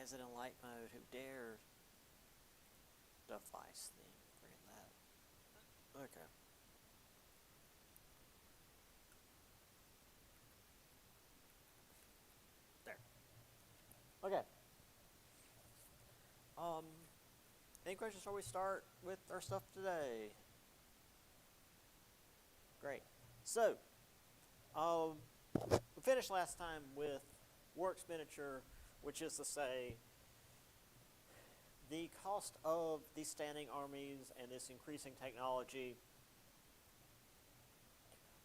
is it in light mode? Who dare device theme? Forget that. Okay. There. Okay. Um, any questions before we start with our stuff today? Great. So, we finished last time with war expenditure, which is to say, the cost of these standing armies and this increasing technology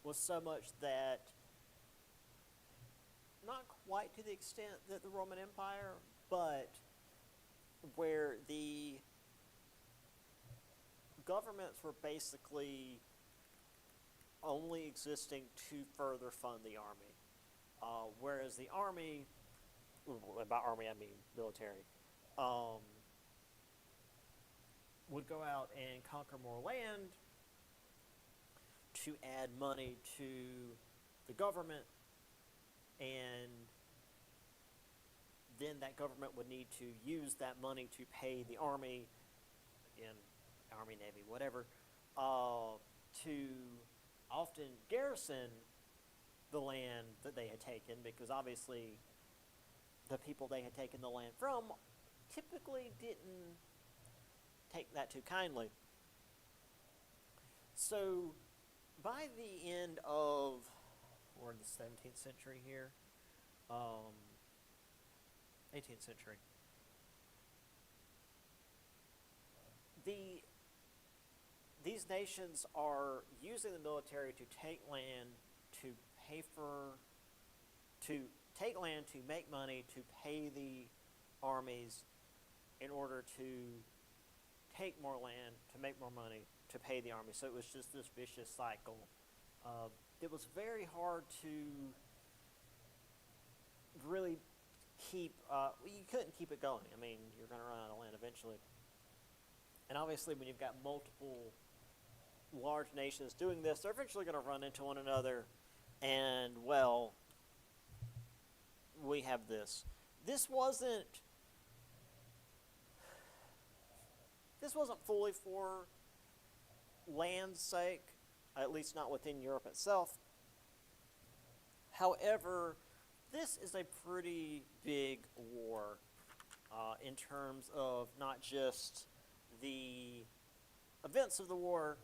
was so much that, not quite to the extent that the Roman Empire, but where the governments were basically only existing to further fund the army. Whereas the army, by army I mean military, would go out and conquer more land to add money to the government, and then that government would need to use that money to pay the army, again, Army, Navy, whatever, to often garrison the land that they had taken, because obviously the people they had taken the land from typically didn't take that too kindly. So by the end of, we're in the 17th century here, 18th century, these nations are using the military to take land to pay for, to take land to make money to pay the armies in order to take more land to make more money to pay the army. So it was just this vicious cycle. It was very hard to really keep, you couldn't keep it going. I mean, you're going to run out of land eventually. And obviously when you've got multiple large nations doing this, they're eventually going to run into one another, and, well, we have this. This wasn't fully for land's sake, at least not within Europe itself. However, this is a pretty big war in terms of not just the events of the war,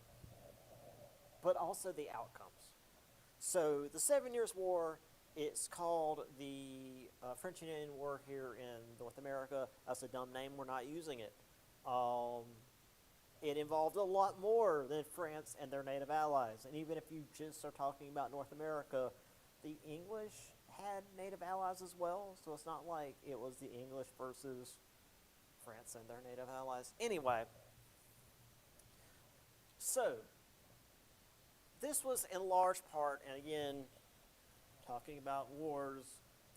but also the outcomes. So the 7 Years' War, it's called the French and Indian War here in North America. That's a dumb name, we're not using it. It involved a lot more than France and their native allies. And even if you just are talking about North America, the English had native allies as well, so it's not like it was the English versus France and their native allies. Anyway, so this was in large part, and again, talking about wars,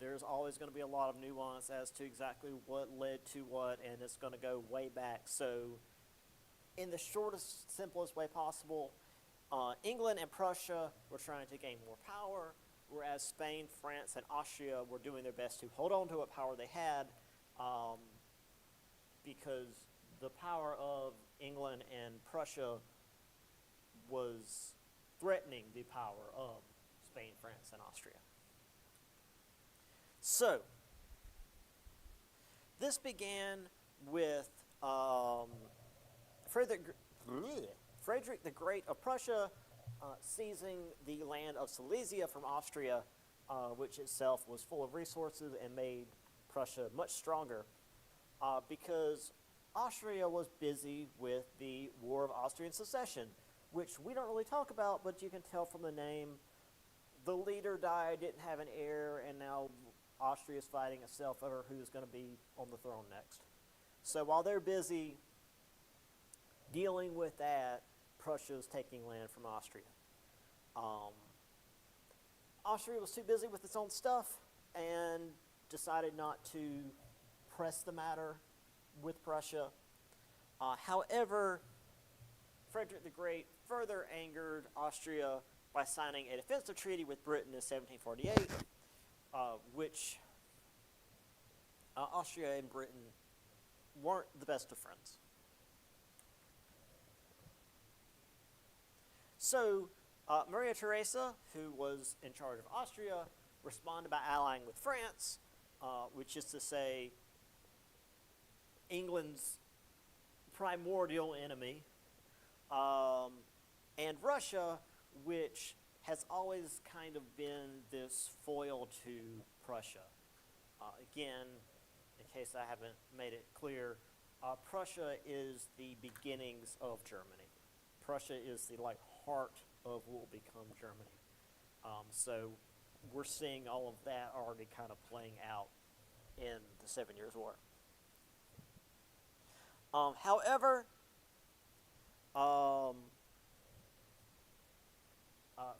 there's always going to be a lot of nuance as to exactly what led to what, and it's going to go way back. So in the shortest, simplest way possible, England and Prussia were trying to gain more power, whereas Spain, France, and Austria were doing their best to hold on to what power they had, because the power of England and Prussia was threatening the power of Spain, France, and Austria. So, this began with Frederick the Great of Prussia seizing the land of Silesia from Austria, which itself was full of resources and made Prussia much stronger, because Austria was busy with the War of Austrian Succession, which we don't really talk about, but you can tell from the name. The leader died, didn't have an heir, and now Austria is fighting itself over who's going to be on the throne next. So while they're busy dealing with that, Prussia is taking land from Austria. Austria was too busy with its own stuff and decided not to press the matter with Prussia. However, Frederick the Great further angered Austria by signing a defensive treaty with Britain in 1748, which Austria and Britain weren't the best of friends. So Maria Theresa, who was in charge of Austria, responded by allying with France, which is to say England's primordial enemy, and Russia, which has always kind of been this foil to Prussia. Again, in case I haven't made it clear, Prussia is the beginnings of Germany. Prussia is the heart of what will become Germany. So we're seeing all of that already kind of playing out in the 7 Years' War. However,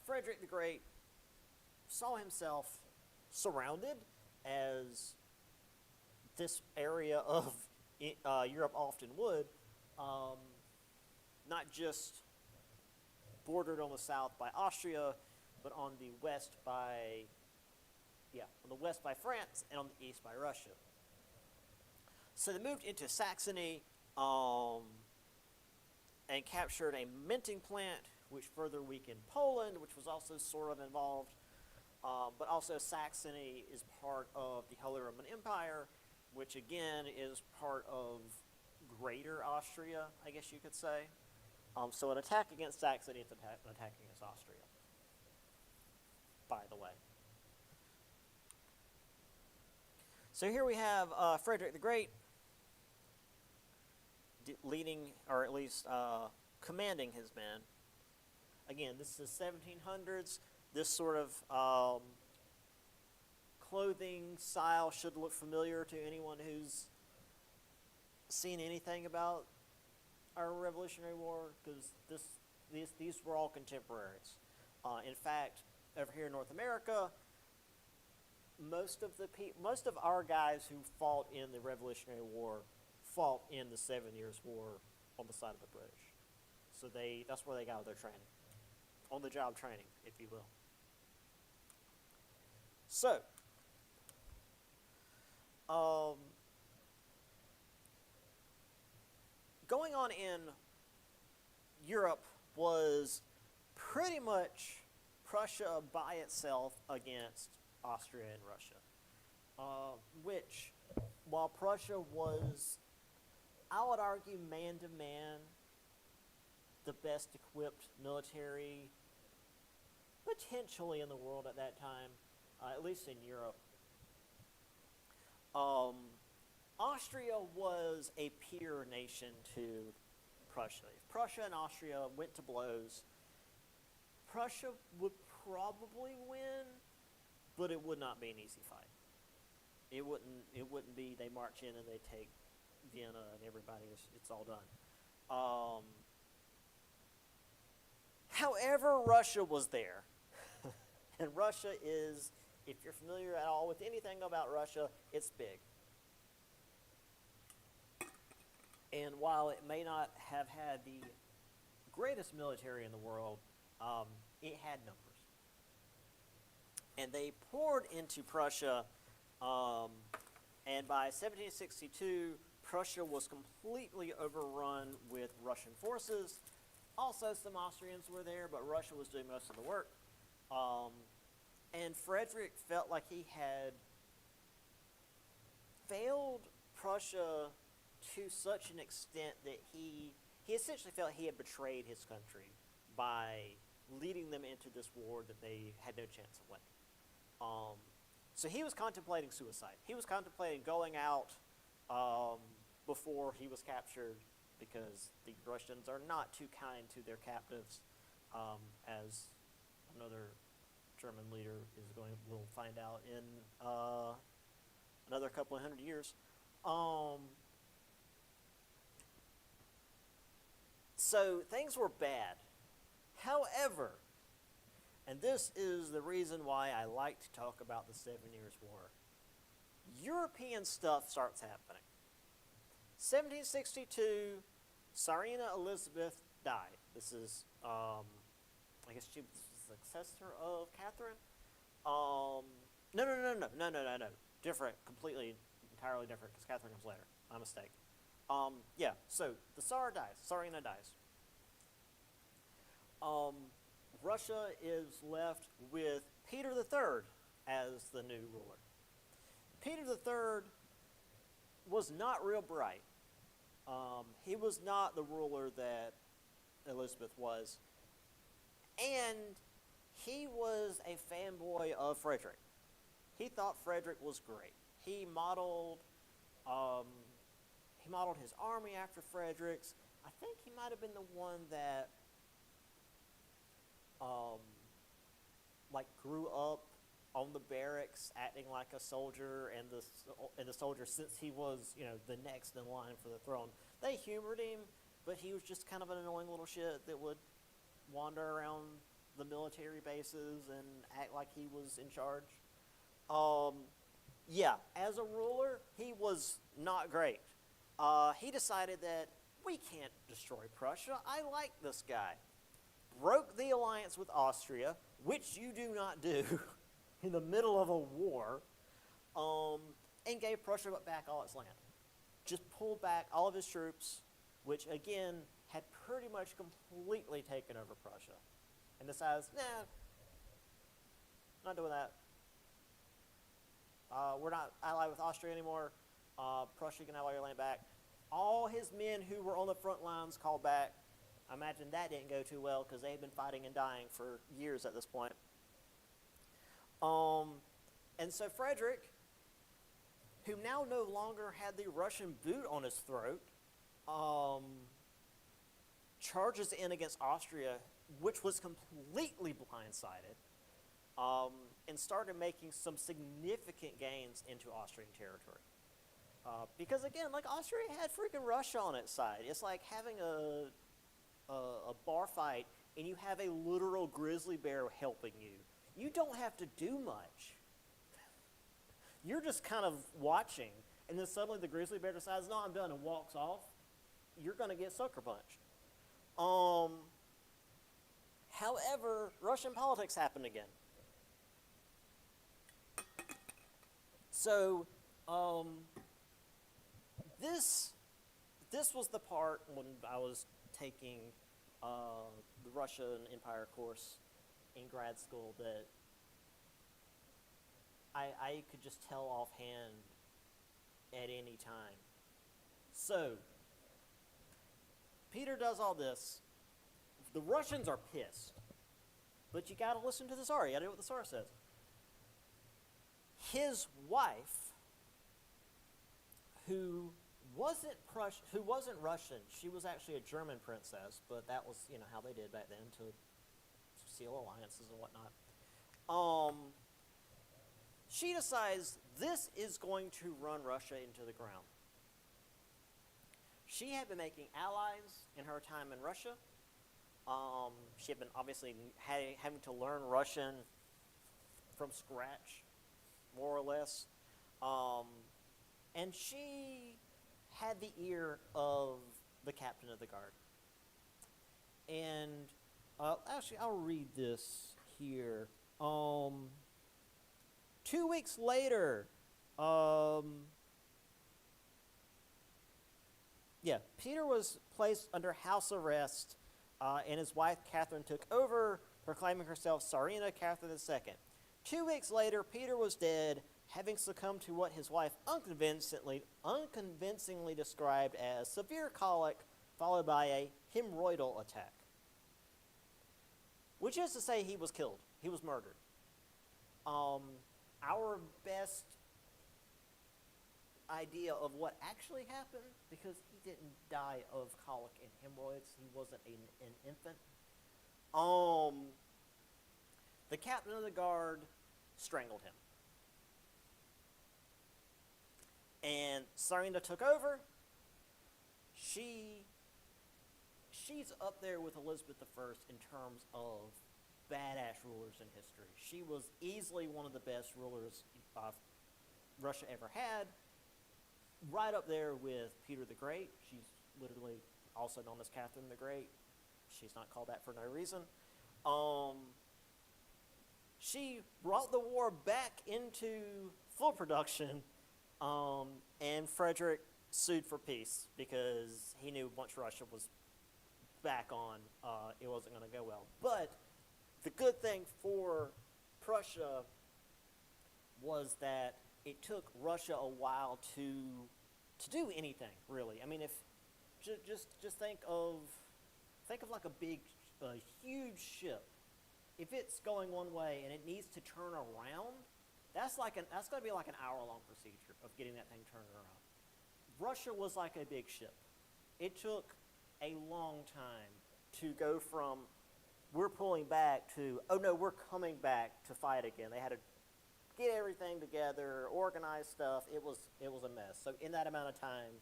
Frederick the Great saw himself surrounded, as this area of Europe often would, not just bordered on the south by Austria, but on the west by France and on the east by Russia. So they moved into Saxony and captured a minting plant, which further weakened Poland, which was also sort of involved. But also Saxony is part of the Holy Roman Empire, which again is part of Greater Austria, I guess you could say. So an attack against Saxony is an attack against Austria, by the way. So here we have Frederick the Great leading, or at least commanding his men. Again, this is 1700s. This sort of clothing style should look familiar to anyone who's seen anything about our Revolutionary War, because these were all contemporaries. In fact, over here in North America, most of our guys who fought in the Revolutionary War fought in the 7 Years' War on the side of the British. So that's where they got their training. On-the-job training, if you will. So, going on in Europe was pretty much Prussia by itself against Austria and Russia, which, while Prussia was, I would argue, man-to-man, the best equipped military potentially in the world at that time, at least in Europe. Austria was a peer nation to Prussia. If Prussia and Austria went to blows, Prussia would probably win, but it would not be an easy fight. It wouldn't be they march in and they take Vienna and it's all done. However, Russia was there. And Russia is, if you're familiar at all with anything about Russia, it's big. And while it may not have had the greatest military in the world, it had numbers. And they poured into Prussia, and by 1762, Prussia was completely overrun with Russian forces. Also, some Austrians were there, but Russia was doing most of the work. And Frederick felt like he had failed Prussia to such an extent that he essentially felt he had betrayed his country by leading them into this war that they had no chance of winning. So he was contemplating suicide. He was contemplating going out before he was captured, because the Russians are not too kind to their captives, as another German leader will find out in another couple of 100 years. So things were bad. However, and this is the reason why I like to talk about the 7 Years' War, European stuff starts happening. 1762, Tsarina Elizabeth died. This is, I guess she was the successor of Catherine. No. Different, completely entirely different because Catherine comes later. My mistake. Yeah, so the Tsar dies. Tsarina dies. Russia is left with Peter III as the new ruler. Peter III was not real bright. He was not the ruler that Elizabeth was. And he was a fanboy of Frederick. He thought Frederick was great. He modeled his army after Frederick's. I think he might have been the one that grew up on the barracks acting like a soldier, and the soldier, since he was the next in line for the throne, they humored him, but he was just kind of an annoying little shit that would wander around the military bases and act like he was in charge. Yeah, as a ruler, he was not great. He decided that we can't destroy Prussia. I like this guy. Broke the alliance with Austria, which you do not do in the middle of a war, and gave Prussia back all its land. Just pulled back all of his troops, which again had pretty much completely taken over Prussia, and decides, nah, not doing that. We're not allied with Austria anymore. Prussia can have all your land back. All his men who were on the front lines called back. I imagine that didn't go too well because they had been fighting and dying for years at this point. And so Frederick, who now no longer had the Russian boot on his throat, charges in against Austria, which was completely blindsided, and started making some significant gains into Austrian territory. Because again, Austria had freaking Russia on its side. It's like having a bar fight and you have a literal grizzly bear helping you. You don't have to do much. You're just kind of watching, and then suddenly the grizzly bear decides, no, I'm done, and walks off. You're going to get sucker punched. However, Russian politics happened again. So, this was the part when I was taking the Russian Empire course in grad school that I could just tell offhand at any time. So, Peter does all this. The Russians are pissed. But you gotta listen to the Tsar. You gotta do what the Tsar says. His wife, who wasn't Russian, she was actually a German princess, but that was, how they did back then to seal alliances and whatnot. She decides this is going to run Russia into the ground. She had been making allies in her time in Russia. She had been obviously having to learn Russian from scratch, more or less. And she had the ear of the captain of the guard. And actually, I'll read this here. 2 weeks later, Peter was placed under house arrest, and his wife Catherine took over, proclaiming herself Tsarina Catherine II. 2 weeks later, Peter was dead, having succumbed to what his wife unconvincingly described as severe colic, followed by a hemorrhoidal attack. Which is to say, he was killed. He was murdered. Our best idea of what actually happened, because he didn't die of colic and hemorrhoids, he wasn't an infant. The captain of the guard strangled him. And Tsarina took over. She's up there with Elizabeth I in terms of badass rulers in history. She was easily one of the best rulers Russia ever had. Right up there with Peter the Great. She's literally also known as Catherine the Great. She's not called that for no reason. She brought the war back into full production And Frederick sued for peace because he knew once Russia was back on, it wasn't going to go well. But the good thing for Prussia was that it took Russia a while to do anything, really. I mean, if just think of like a huge ship. If it's going one way and it needs to turn around, that's going to be like an hour-long procedure of getting that thing turned around. Russia was like a big ship. It took a long time to go from we're pulling back to, oh no, we're coming back to fight again. They had to get everything together, organize stuff. It was a mess. So in that amount of time,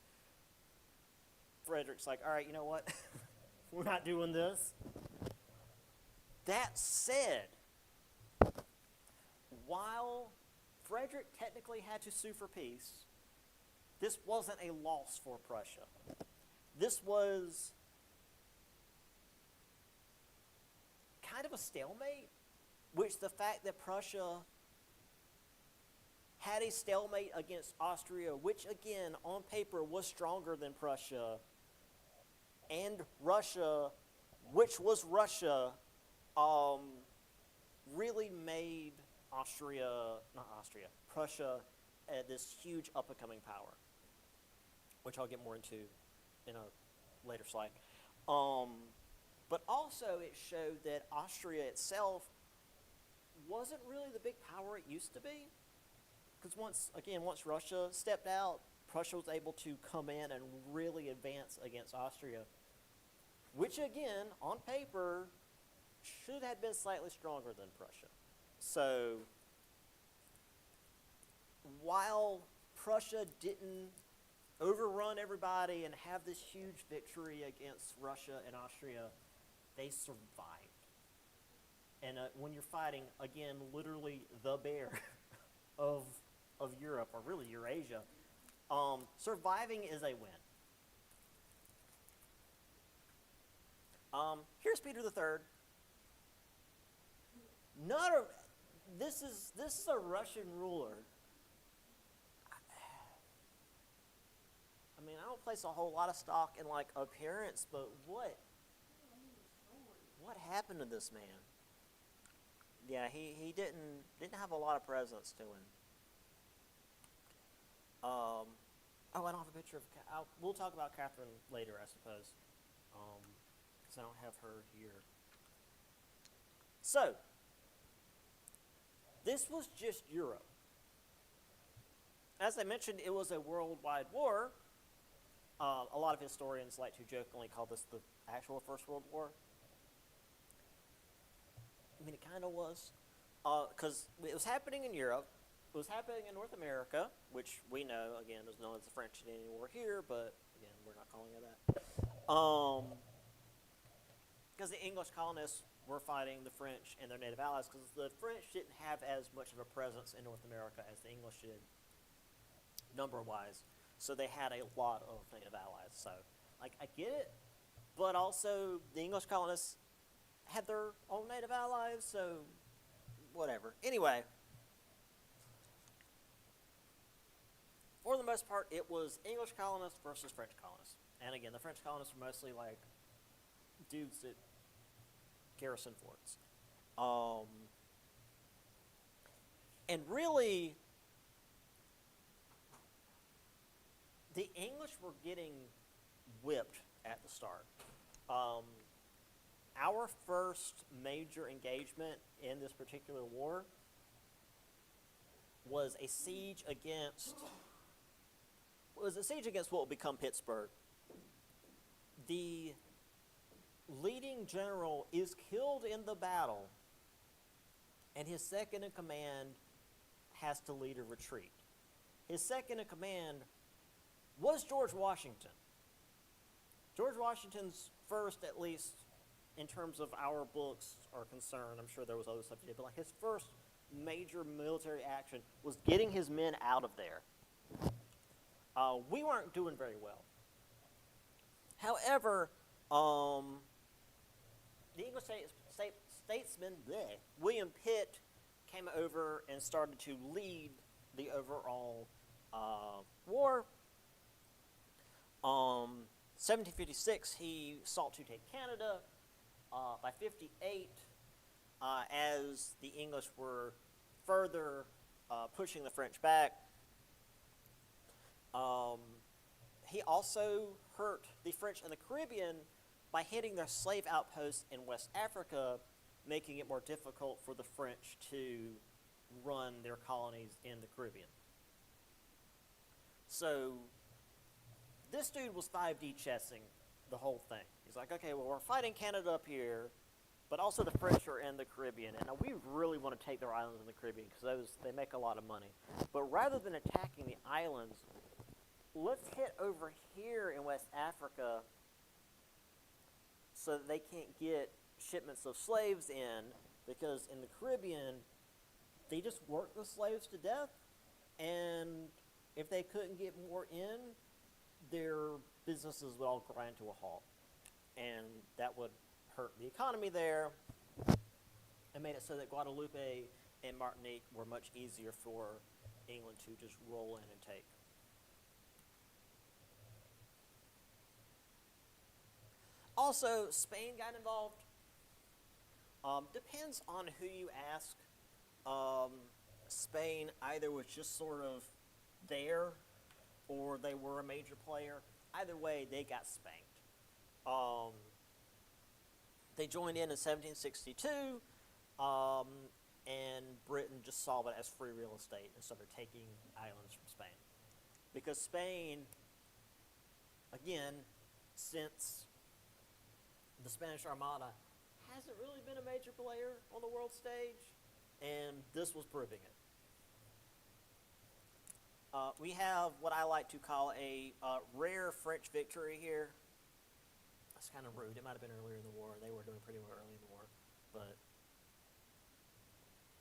Frederick's like, all right, you know what? We're not doing this. That said, while Frederick technically had to sue for peace, this wasn't a loss for Prussia. This was kind of a stalemate, which the fact that Prussia had a stalemate against Austria, which again, on paper, was stronger than Prussia, and Russia, which was Russia, really made Prussia, this huge up-and-coming power, which I'll get more into in a later slide. But also it showed that Austria itself wasn't really the big power it used to be. Because once Russia stepped out, Prussia was able to come in and really advance against Austria, which again, on paper, should have been slightly stronger than Prussia. So, while Prussia didn't overrun everybody and have this huge victory against Russia and Austria, they survived. And when you're fighting, again, literally the bear of Europe, or really Eurasia, surviving is a win. Here's Peter III. This is a Russian ruler. I mean, I don't place a whole lot of stock in like appearance, but what happened to this man? Yeah, he didn't have a lot of presence to him. I don't have a picture of. We'll talk about Catherine later, I suppose, because I don't have her here. So, this was just Europe. As I mentioned, it was a worldwide war. A lot of historians like to jokingly call this the actual First World War. I mean, it kind of was, because it was happening in Europe. It was happening in North America, which we know, again, is known as the French Canadian War here, but, again, we're not calling it that. Because the English colonists were fighting the French and their native allies, because the French didn't have as much of a presence in North America as the English did, number-wise. So they had a lot of native allies. So, like, I get it, but also the English colonists had their own native allies, so whatever. Anyway, for the most part, it was English colonists versus French colonists. And again, the French colonists were mostly like dudes that garrison forts. And really, the English were getting whipped at the start. Our first major engagement in this particular war was a siege against what would become Pittsburgh. The leading general is killed in the battle, and his second in command has to lead a retreat. His second in command was George Washington. George Washington's first, at least in terms of our books are concerned, I'm sure there was other stuff he did, but like his first major military action was getting his men out of there. We weren't doing very well. However, the English statesman, William Pitt, came over and started to lead the overall War. 1756, he sought to take Canada. By 58, as the English were further pushing the French back, he also hurt the French in the Caribbean by hitting their slave outposts in West Africa, making it more difficult for the French to run their colonies in the Caribbean. So this dude was 5D chessing the whole thing. He's like, okay, well, we're fighting Canada up here, but also the French are in the Caribbean, and we really want to take their islands in the Caribbean because they make a lot of money. But rather than attacking the islands, let's hit over here in West Africa so that they can't get shipments of slaves in, because in the Caribbean, they just work the slaves to death, and if they couldn't get more in, their businesses would all grind to a halt. And that would hurt the economy there, and made it so that Guadeloupe and Martinique were much easier for England to just roll in and take. Also, Spain got involved. Depends on who you ask. Spain either was just sort of there, or they were a major player. Either way, they got spanked. They joined in 1762, and Britain just saw it as free real estate and started taking islands from Spain. Because Spain, again, since the Spanish Armada, hasn't really been a major player on the world stage, and this was proving it. We have what I like to call a rare French victory here. That's kind of rude. It might have been earlier in the war. They were doing pretty well early in the war. But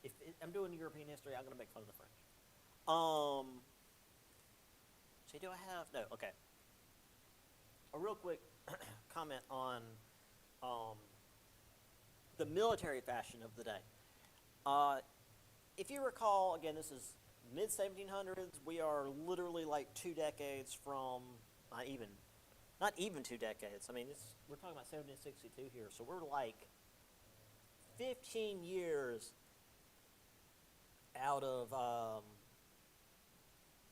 if I'm doing European history, I'm going to make fun of the French. See, do I have? No, okay. A real quick comment on the military fashion of the day. If you recall, again, this is mid-1700s. We are literally like 2 decades from, not even 2 decades. I mean, we're talking about 1762 here, so we're like 15 years out of,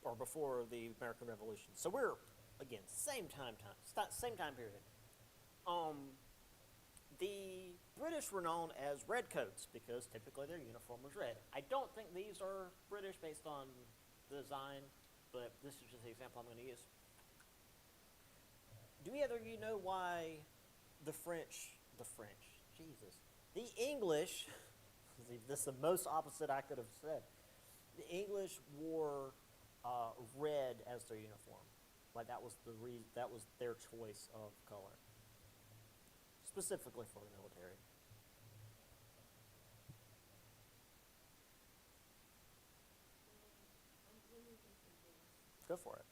or before the American Revolution. So we're, again, same time period. The British were known as redcoats because typically their uniform was red. I don't think these are British based on the design, but this is just the example I'm going to use. Do either of you know why the English, this is the most opposite I could have said. The English wore red as their uniform. Like that was their choice of color. Specifically for the military. Go for it.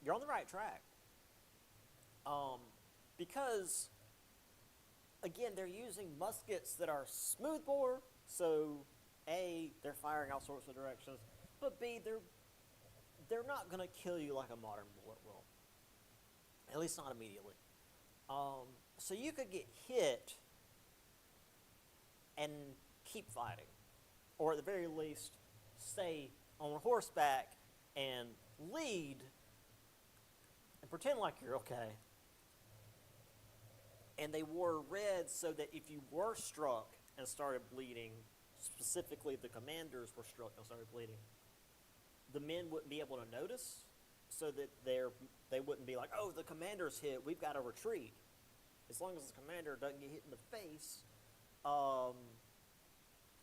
You're on the right track. Because, again, they're using muskets that are smoothbore, so A, they're firing all sorts of directions, but B, they're not going to kill you like a modern bullet will. At least not immediately. So you could get hit and keep fighting. Or at the very least, stay on horseback and lead and pretend like you're okay. And they wore red so that if you were struck and started bleeding, specifically the commanders were struck and started bleeding, the men wouldn't be able to notice, so that they wouldn't be like, oh, the commander's hit, we've got to retreat. As long as the commander doesn't get hit in the face,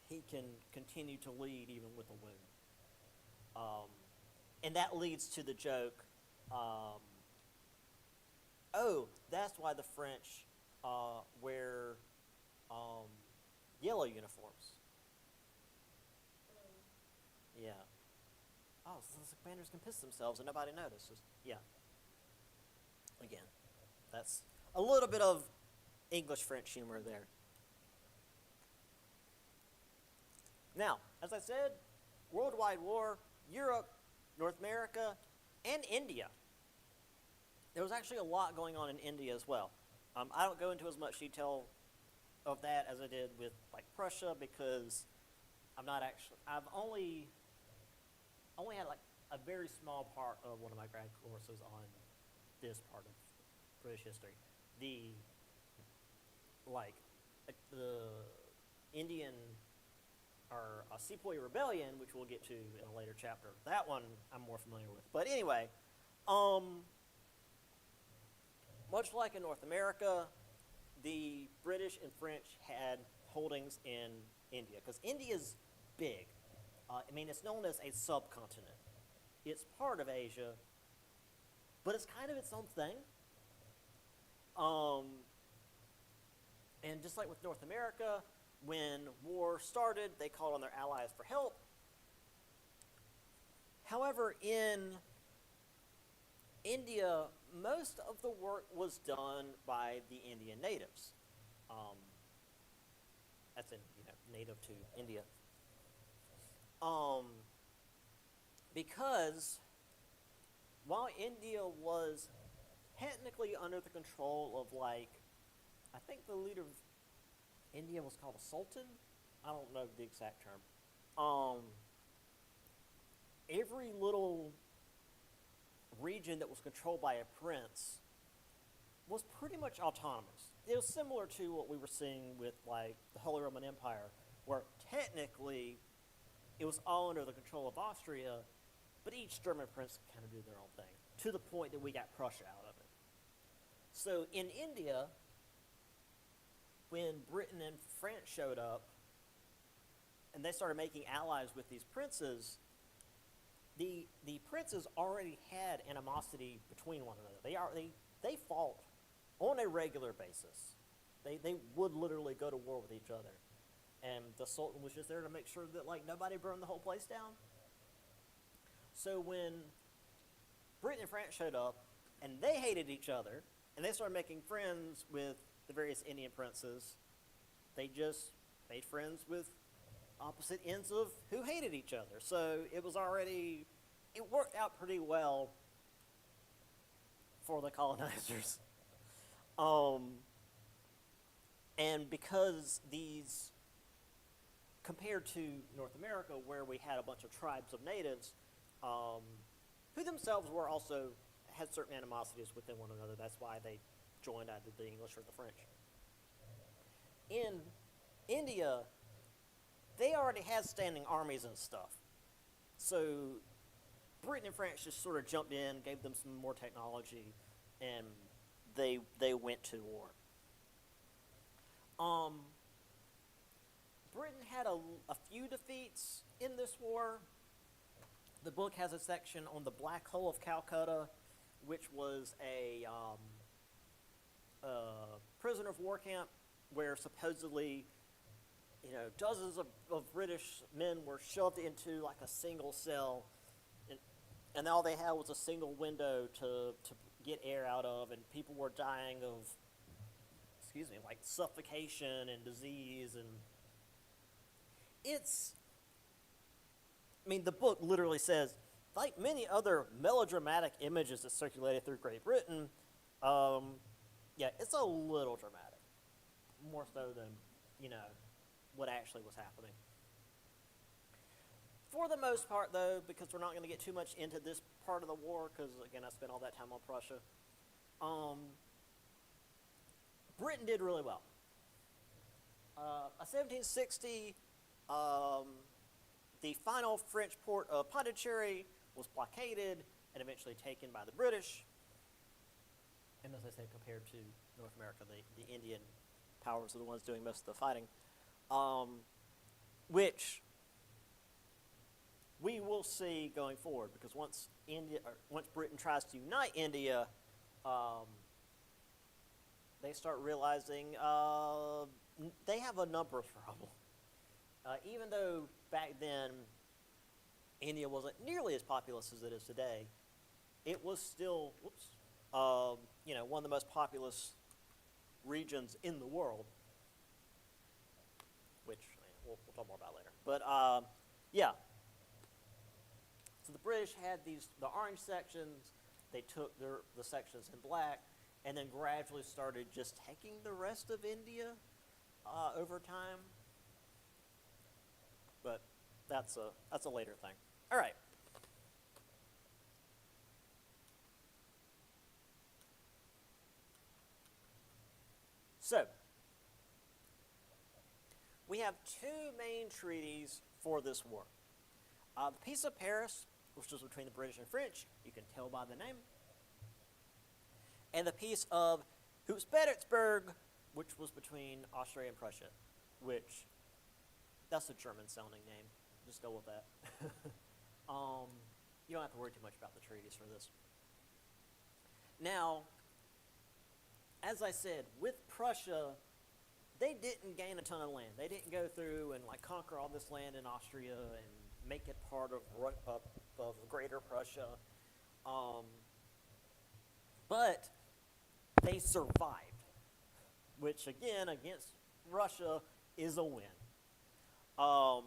he can continue to lead even with a wound. And that leads to the joke, that's why the French wear yellow uniforms. Yeah. Oh, so the commanders can piss themselves and nobody notices. Yeah. Again, that's a little bit of English-French humor there. Now, as I said, worldwide war, Europe, North America, and India. There was actually a lot going on in India as well. I don't go into as much detail of that as I did with like Prussia because I've only had like a very small part of one of my grad courses on this part of British history. The Indian or Sepoy Rebellion, which we'll get to in a later chapter. That one I'm more familiar with. But anyway, much like in North America, the British and French had holdings in India because India's big. It's known as a subcontinent. It's part of Asia, but it's kind of its own thing. And just like with North America, when war started, they called on their allies for help. However, in India, most of the work was done by the Indian natives. That's native to India. Because while India was technically under the control of I think the leader of India was called a sultan. I don't know the exact term. Every little region that was controlled by a prince was pretty much autonomous. It was similar to what we were seeing with the Holy Roman Empire, where technically it was all under the control of Austria, but each German prince could kind of do their own thing, to the point that we got Prussia out of it. So in India, when Britain and France showed up, and they started making allies with these princes, the princes already had animosity between one another. They fought on a regular basis. They would literally go to war with each other. And the Sultan was just there to make sure that nobody burned the whole place down. So when Britain and France showed up and they hated each other and they started making friends with the various Indian princes, they just made friends with opposite ends of who hated each other. So it worked out pretty well for the colonizers. And because compared to North America, where we had a bunch of tribes of natives, who themselves had certain animosities within one another. That's why they joined either the English or the French. In India, they already had standing armies and stuff. So Britain and France just sort of jumped in, gave them some more technology, and they went to war. Britain had a few defeats in this war. The book has a section on the Black Hole of Calcutta, which was a prisoner of war camp where supposedly, dozens of British men were shoved into a single cell, and all they had was a single window to get air out of, and people were dying of, suffocation and disease, and the book literally says, like many other melodramatic images that circulated through Great Britain, it's a little dramatic, more so than, what actually was happening. For the most part, though, because we're not going to get too much into this part of the war, because, again, I spent all that time on Prussia, Britain did really well. 1760, the final French port of Pondicherry was blockaded and eventually taken by the British. And as I said, compared to North America, the Indian powers are the ones doing most of the fighting, which we will see going forward, because once Britain tries to unite India, they start realizing they have a number of problems. Even though back then India wasn't nearly as populous as it is today, it was still, one of the most populous regions in the world, which we'll talk more about later. But yeah, so the British had the orange sections. They took the sections in black, and then gradually started just taking the rest of India over time. But that's a later thing. All right. So, we have two main treaties for this war. The Peace of Paris, which was between the British and French, you can tell by the name, and the Peace of Hoospetersburg, which was between Austria and Prussia, which, that's a German-sounding name. Just go with that. You don't have to worry too much about the treaties for this. Now, as I said, with Prussia, they didn't gain a ton of land. They didn't go through and like conquer all this land in Austria and make it part of Greater Prussia. But they survived, which again, against Russia, is a win. The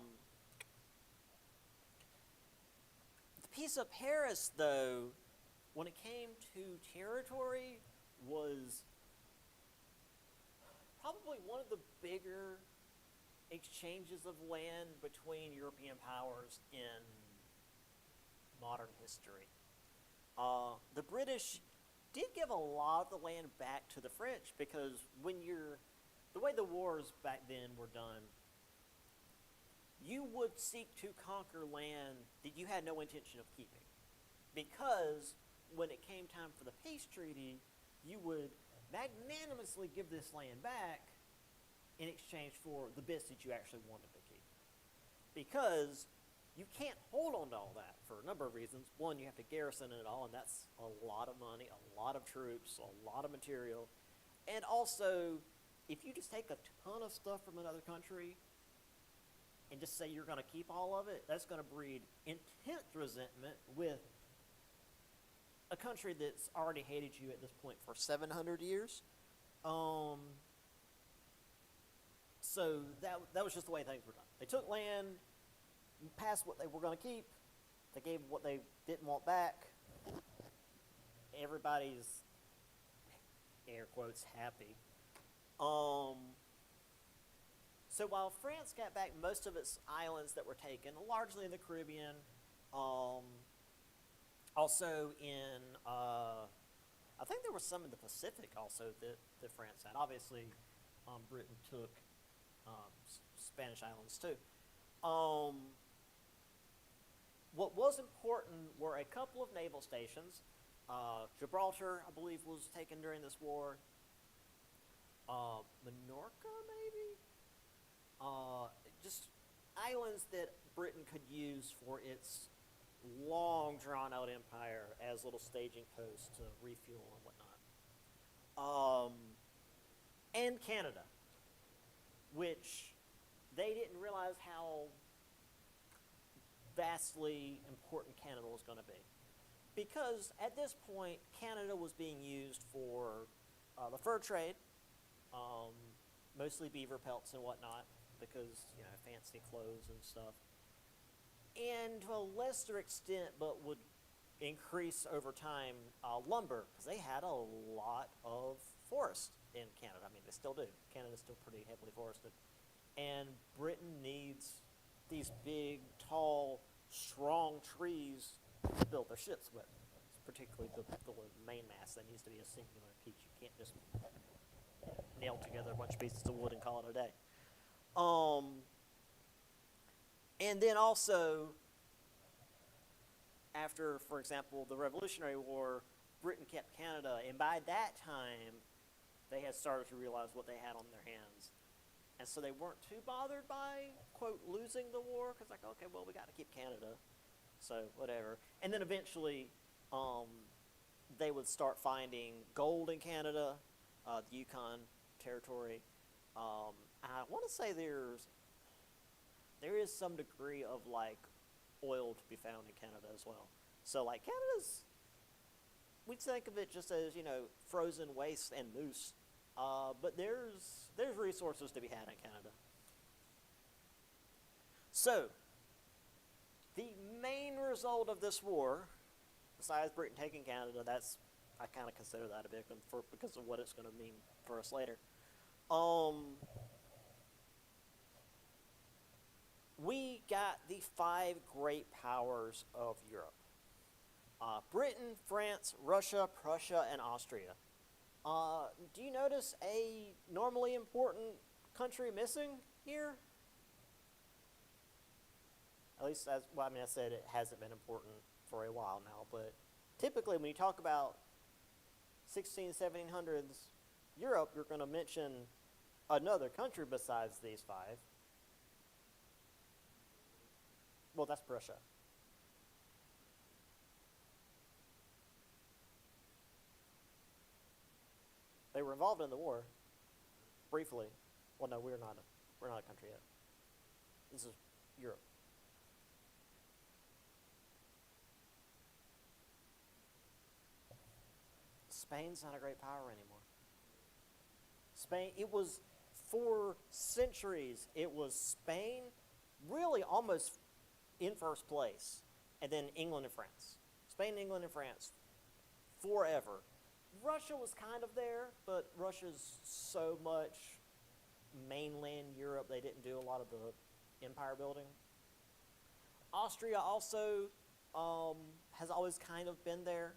Peace of Paris, though, when it came to territory, was probably one of the bigger exchanges of land between European powers in modern history. The British did give a lot of the land back to the French because the way the wars back then were done, you would seek to conquer land that you had no intention of keeping. Because when it came time for the peace treaty, you would magnanimously give this land back in exchange for the bits that you actually wanted to keep. Because you can't hold on to all that for a number of reasons. One, you have to garrison it all, and that's a lot of money, a lot of troops, a lot of material. And also, if you just take a ton of stuff from another country and just say you're going to keep all of it, that's going to breed intense resentment with a country that's already hated you at this point for 700 years. So that was just the way things were done. They took land, passed what they were going to keep, they gave what they didn't want back. Everybody's, air quotes, happy. So while France got back most of its islands that were taken, largely in the Caribbean, also in, I think there was some in the Pacific also that France had. Obviously, Britain took Spanish islands too. What was important were a couple of naval stations. Gibraltar, I believe, was taken during this war. Minorca, maybe? Just islands that Britain could use for its long, drawn-out empire as little staging posts to refuel and whatnot. And Canada, which they didn't realize how vastly important Canada was going to be. Because at this point, Canada was being used for the fur trade, mostly beaver pelts and whatnot, because, fancy clothes and stuff. And to a lesser extent, but would increase over time, lumber, because they had a lot of forest in Canada. I mean, they still do. Canada's still pretty heavily forested. And Britain needs these big, tall, strong trees to build their ships with. Particularly the mainmast, that needs to be a singular piece. You can't just nail together a bunch of pieces of wood and call it a day. And then also, after, for example, the Revolutionary War, Britain kept Canada, and by that time, they had started to realize what they had on their hands. And so they weren't too bothered by, quote, losing the war, because okay, well, we got to keep Canada, so whatever. And then eventually, they would start finding gold in Canada, the Yukon territory. I want to say there is some degree of oil to be found in Canada as well. So Canada's, we think of it just as frozen waste and moose, but there's resources to be had in Canada. So, the main result of this war, besides Britain taking Canada, I kind of consider that a big one because of what it's going to mean for us later. We got the five great powers of Europe. Britain, France, Russia, Prussia, and Austria. Do you notice a normally important country missing here? At least, I said it hasn't been important for a while now, but typically when you talk about 1700s Europe, you're going to mention another country besides these five. Well, that's Prussia. They were involved in the war, briefly. Well, no, we're not a country yet. This is Europe. Spain's not a great power anymore. Spain, it was for centuries, it was Spain, really almost in first place, and then England and France. Spain, England, and France, forever. Russia was kind of there, but Russia's so much mainland Europe, they didn't do a lot of the empire building. Austria also has always kind of been there,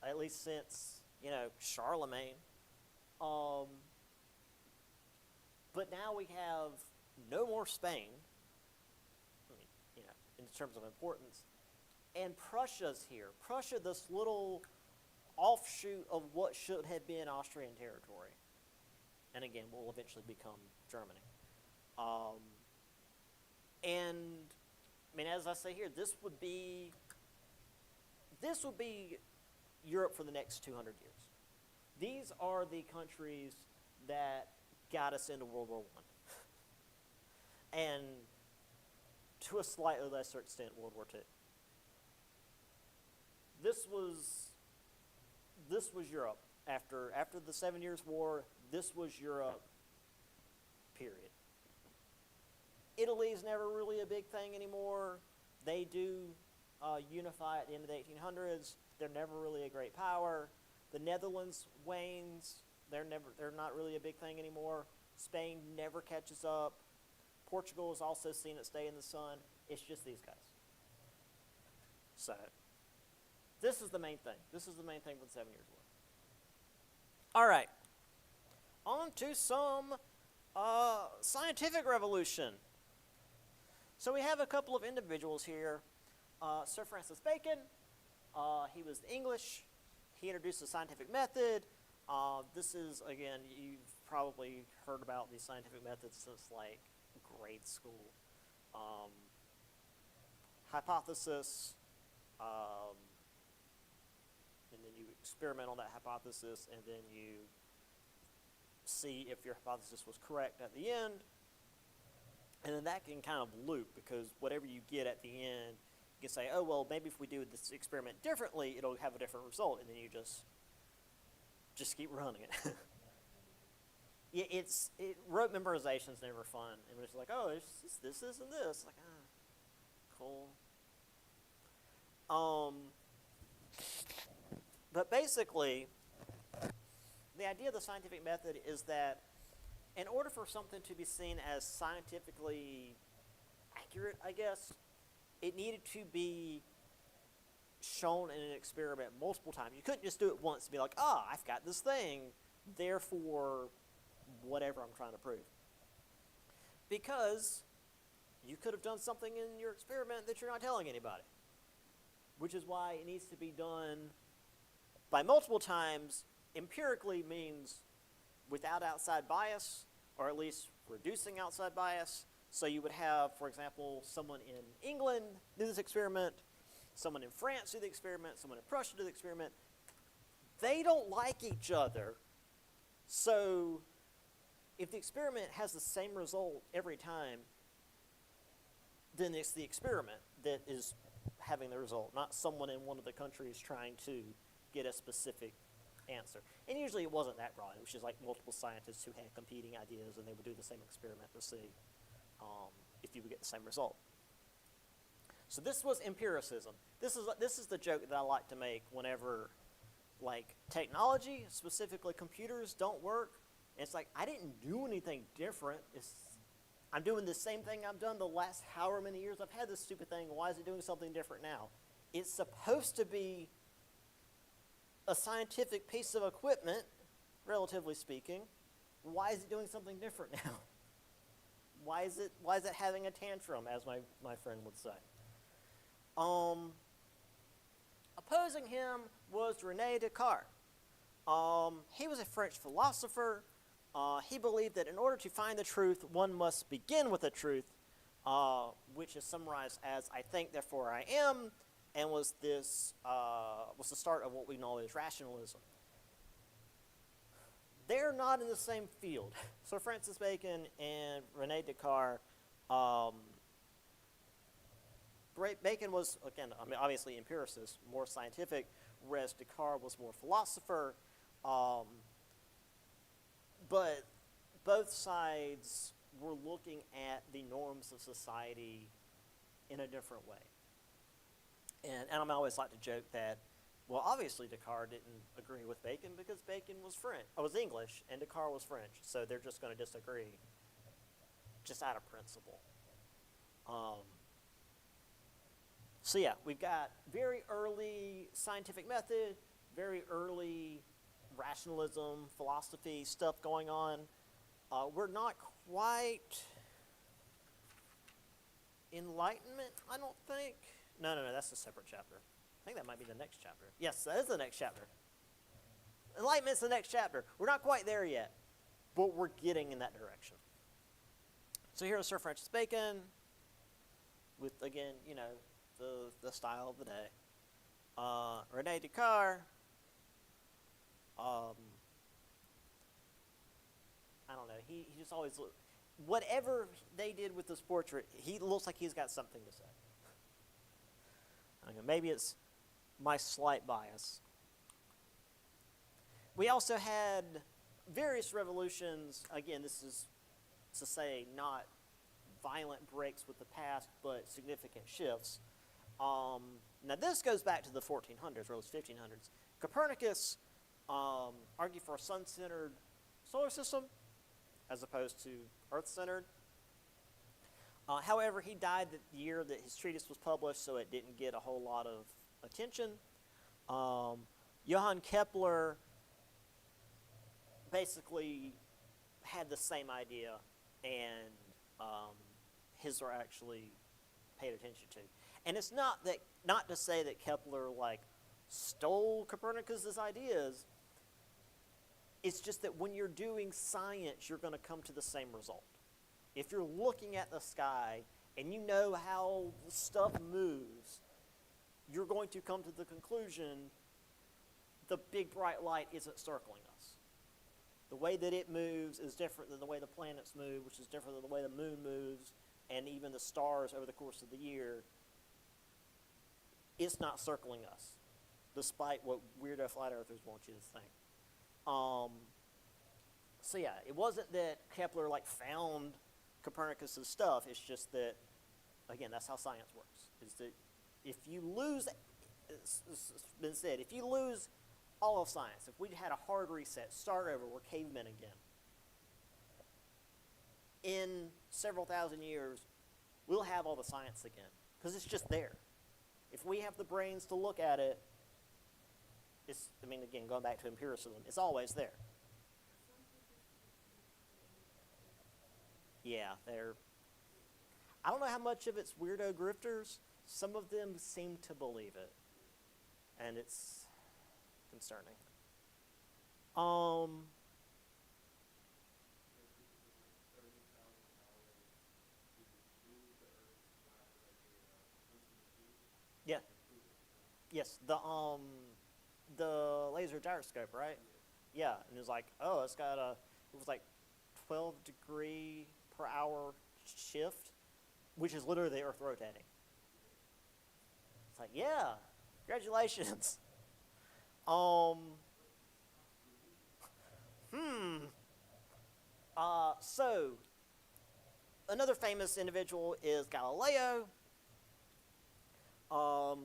at least since, Charlemagne. But now we have no more Spain, in terms of importance, and Prussia's here. Prussia, this little offshoot of what should have been Austrian territory, and again, will eventually become Germany. As I say here, this would be Europe for the next 200 years. These are the countries that got us into World War I. And to a slightly lesser extent, World War II. This was Europe. After the 7 Years' War, this was Europe, period. Italy's never really a big thing anymore. They do unify at the end of the 1800s. They're never really a great power. The Netherlands wanes. They're not really a big thing anymore. Spain never catches up. Portugal has also seen its day in the sun. It's just these guys. So, this is the main thing. This is the main thing with the 7 Years' War. All right. On to some scientific revolution. So we have a couple of individuals here. Sir Francis Bacon. He was English. He introduced the scientific method. This is, again, you've probably heard about these scientific methods since grade school. Hypothesis, and then you experiment on that hypothesis, and then you see if your hypothesis was correct at the end. And then that can kind of loop, because whatever you get at the end, you can say, oh, well, maybe if we do this experiment differently, it'll have a different result, and then you just keep running it. Rote memorization is never fun. And it's like, oh, it's this, and this. Like, cool. But basically, the idea of the scientific method is that in order for something to be seen as scientifically accurate, I guess, it needed to be shown in an experiment multiple times. You couldn't just do it once and be like, I've got this thing, therefore whatever I'm trying to prove. Because you could have done something in your experiment that you're not telling anybody. Which is why it needs to be done by multiple times. Empirically means without outside bias, or at least reducing outside bias. So you would have, for example, someone in England do this experiment, someone in France do the experiment, someone in Prussia do the experiment. They don't like each other. So if the experiment has the same result every time, then it's the experiment that is having the result, not someone in one of the countries trying to get a specific answer. And usually it wasn't that broad. It was just like multiple scientists who had competing ideas, and they would do the same experiment to see if you would get the same result. So this was empiricism. This is the joke that I like to make whenever, like, technology, specifically computers, don't work. And it's like, I didn't do anything different. I'm doing the same thing I've done the last however many years I've had this stupid thing. Why is it doing something different now? It's supposed to be a scientific piece of equipment, relatively speaking. Why is it doing something different now? Why is it having a tantrum, as my friend would say? Opposing him was René Descartes. He was a French philosopher. He believed that in order to find the truth, one must begin with the truth, which is summarized as "I think, therefore I am," and was the start of what we know as rationalism. They're not in the same field. So Francis Bacon and René Descartes. Bacon was, again, obviously empiricist, more scientific, whereas Descartes was more philosopher. But both sides were looking at the norms of society in a different way. And I always like to joke that, well, obviously Descartes didn't agree with Bacon because Bacon was English, and Descartes was French, so they're just going to disagree just out of principle. So yeah, we've got very early scientific method, very early rationalism, philosophy stuff going on. We're not quite Enlightenment, I don't think. No, that's a separate chapter. I think that might be the next chapter. Yes, that is the next chapter. Enlightenment's the next chapter. We're not quite there yet, but we're getting in that direction. So here's Sir Francis Bacon with, again, the style of the day. René Descartes. I don't know. He just always looked. Whatever they did with this portrait, he looks like he's got something to say. I don't know, maybe it's my slight bias. We also had various revolutions. Again, this is to say not violent breaks with the past, but significant shifts. Now this goes back to the 1400s, or at least 1500s. Copernicus argued for a sun-centered solar system as opposed to Earth-centered. However, he died the year that his treatise was published, so it didn't get a whole lot of attention. Johann Kepler basically had the same idea, and his were actually paid attention to. And it's not to say that Kepler stole Copernicus's ideas. It's just that when you're doing science, you're going to come to the same result. If you're looking at the sky and you know how stuff moves, you're going to come to the conclusion the big bright light isn't circling us. The way that it moves is different than the way the planets move, which is different than the way the moon moves, and even the stars over the course of the year. It's not circling us, despite what weirdo flat earthers want you to think. So yeah, it wasn't that Kepler found Copernicus's stuff. It's just that, again, that's how science works. Is that if you lose, it's been said, if you lose all of science, if we had a hard reset, start over, we're cavemen again, in several thousand years, we'll have all the science again, because it's just there. If we have the brains to look at it, again, going back to empiricism, it's always there. Yeah, I don't know how much of it's weirdo grifters. Some of them seem to believe it, and it's concerning. Yeah. Yes, the laser gyroscope, right? Yeah, and it was it's got it was 12 degree per hour shift, which is literally the Earth rotating. It's yeah, congratulations. So Another famous individual is Galileo, um,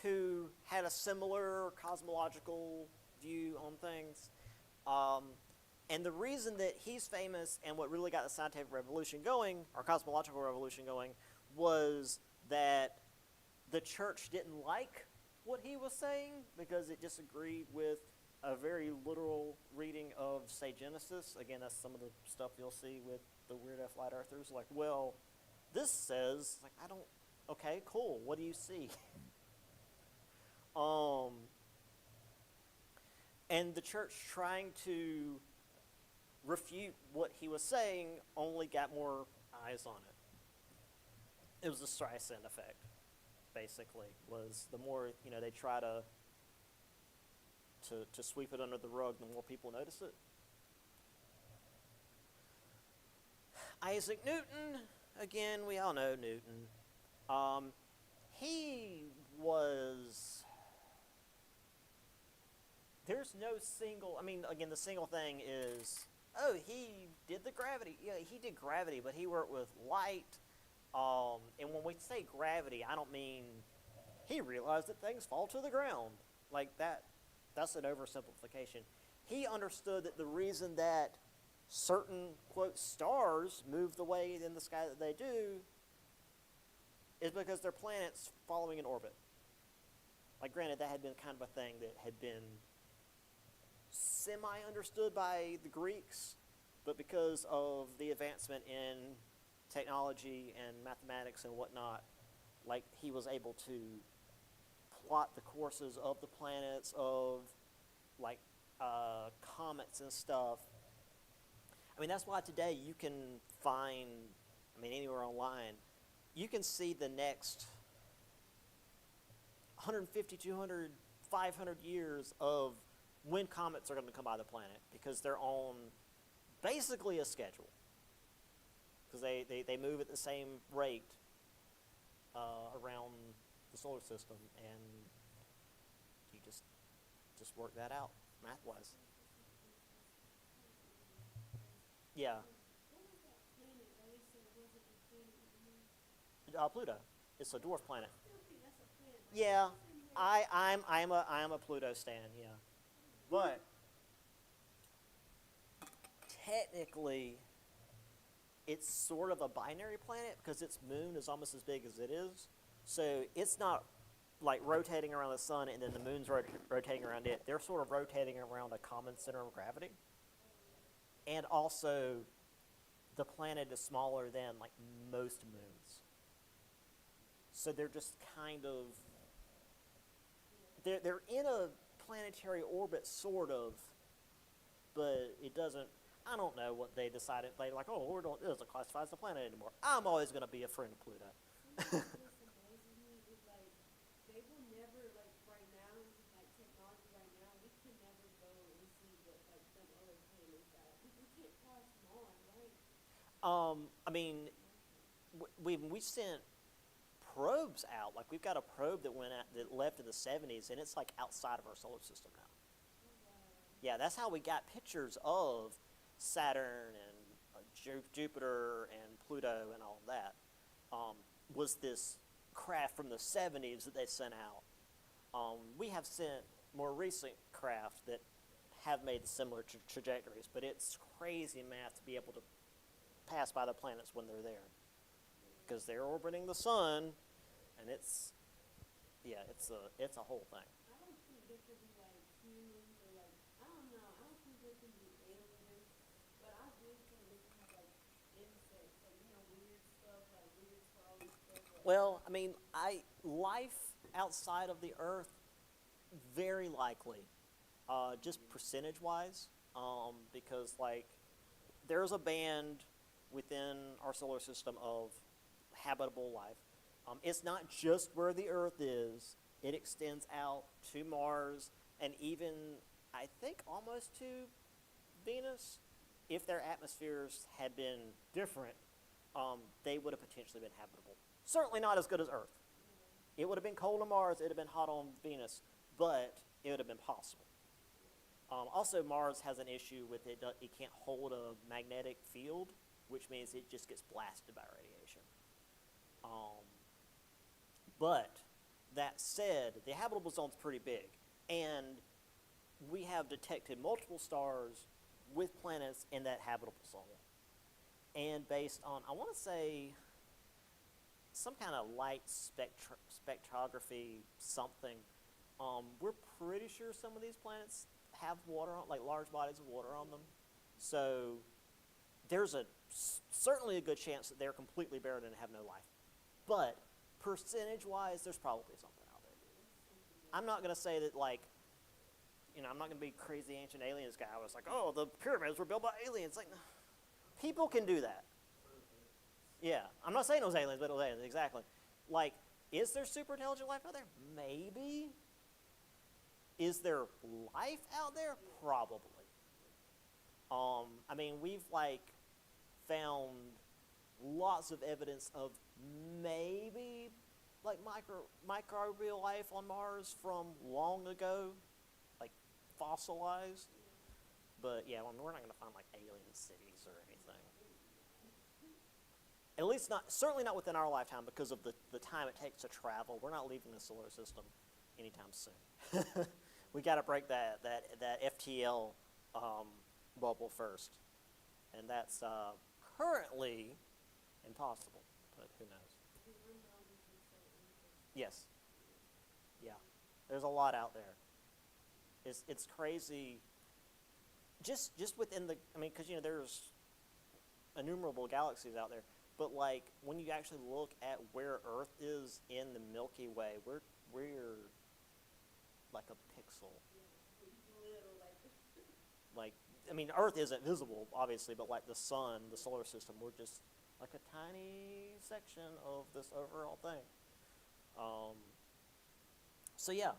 who had a similar cosmological view on things. Um, and the reason that he's famous and what really got the scientific revolution going, or cosmological revolution going, was that the church didn't like what he was saying because it disagreed with a very literal reading of, say, Genesis. Again, that's some of the stuff you'll see with the weird F flat earthers. Like, well, this says, like, I don't, okay, cool, what do you see? And the church trying to refute what he was saying only got more eyes on it. It was the Streisand effect, basically, was the more, they try to sweep it under the rug, the more people notice it. Isaac Newton, again, we all know Newton. He was, there's no single, again, the single thing is, he did the gravity. Yeah, he did gravity, but he worked with light. And when we say gravity, I don't mean he realized that things fall to the ground. Like that's an oversimplification. He understood that the reason that certain, quote, stars move the way in the sky that they do is because they're planets following an orbit. Like, granted, that had been kind of a thing that had been semi-understood by the Greeks, but because of the advancement in technology and mathematics and whatnot, like, he was able to plot the courses of the planets, of, like, comets and stuff. That's why today you can find, anywhere online, you can see the next 150, 200, 500 years of when comets are going to come by the planet, because they're on basically a schedule, because they move at the same rate around the solar system, and you just work that out math-wise. Yeah. Pluto. It's a dwarf planet. Yeah, I'm a Pluto stan. Yeah, but technically, it's sort of a binary planet because its moon is almost as big as it is. So it's not like rotating around the sun and then the moon's rotating around it. They're sort of rotating around a common center of gravity. And also, the planet is smaller than like most moons. So they're just kind of, they're in a planetary orbit, sort of, but it doesn't, I don't know what they decided. They're like, oh, it doesn't classify as a planet anymore. I'm always going to be a friend of Pluto. We've sent probes out. Like, we've got a probe that left in the 70s, and it's like outside of our solar system now. Yeah, that's how we got pictures of Saturn and Jupiter and Pluto and all of that. Was this craft from the 70s that they sent out. We have sent more recent craft that have made similar trajectories, but it's crazy math to be able to pass by the planets when they're there, because they're orbiting the sun, and it's a whole thing. I don't think there could be like humans or like, I don't know. I don't think there can be aliens, but I do think they can have like insects, like weird stuff, like weird crawly stuff. Well, life outside of the Earth, very likely, just percentage-wise, because like there's a band within our solar system of habitable life. It's not just where the Earth is. It extends out to Mars, and even, I think, almost to Venus. If their atmospheres had been different, they would have potentially been habitable. Certainly not as good as Earth. It would have been cold on Mars, it would have been hot on Venus, but it would have been possible. Also, Mars has an issue with it. It can't hold a magnetic field, which means it just gets blasted by radiation. But that said, the habitable zone's pretty big, and we have detected multiple stars with planets in that habitable zone. And based on, I want to say, some kind of light spectrography something, we're pretty sure some of these planets have water on, like large bodies of water on them. So there's certainly a good chance that they're completely barren and have no life. But percentage-wise, there's probably something out there. I'm not going to say that, like, I'm not going to be crazy ancient aliens guy. I was like, oh, the pyramids were built by aliens. Like, people can do that. Yeah, I'm not saying it was aliens, but it was aliens, exactly. Like, is there super intelligent life out there? Maybe. Is there life out there? Probably. I mean, we've, like, found lots of evidence of maybe, like, microbial life on Mars from long ago, like, fossilized. But, yeah, we're not going to find, like, alien cities or anything. At least certainly not within our lifetime because of the time it takes to travel. We're not leaving the solar system anytime soon. We got to break that FTL bubble first, and that's currently impossible. But who knows? Yes. Yeah. There's a lot out there. It's crazy. Just within because there's innumerable galaxies out there. But like when you actually look at where Earth is in the Milky Way, we're like a pixel. Like Earth isn't visible, obviously, but like the sun, the solar system, we're just like a tiny section of this overall thing. So yeah,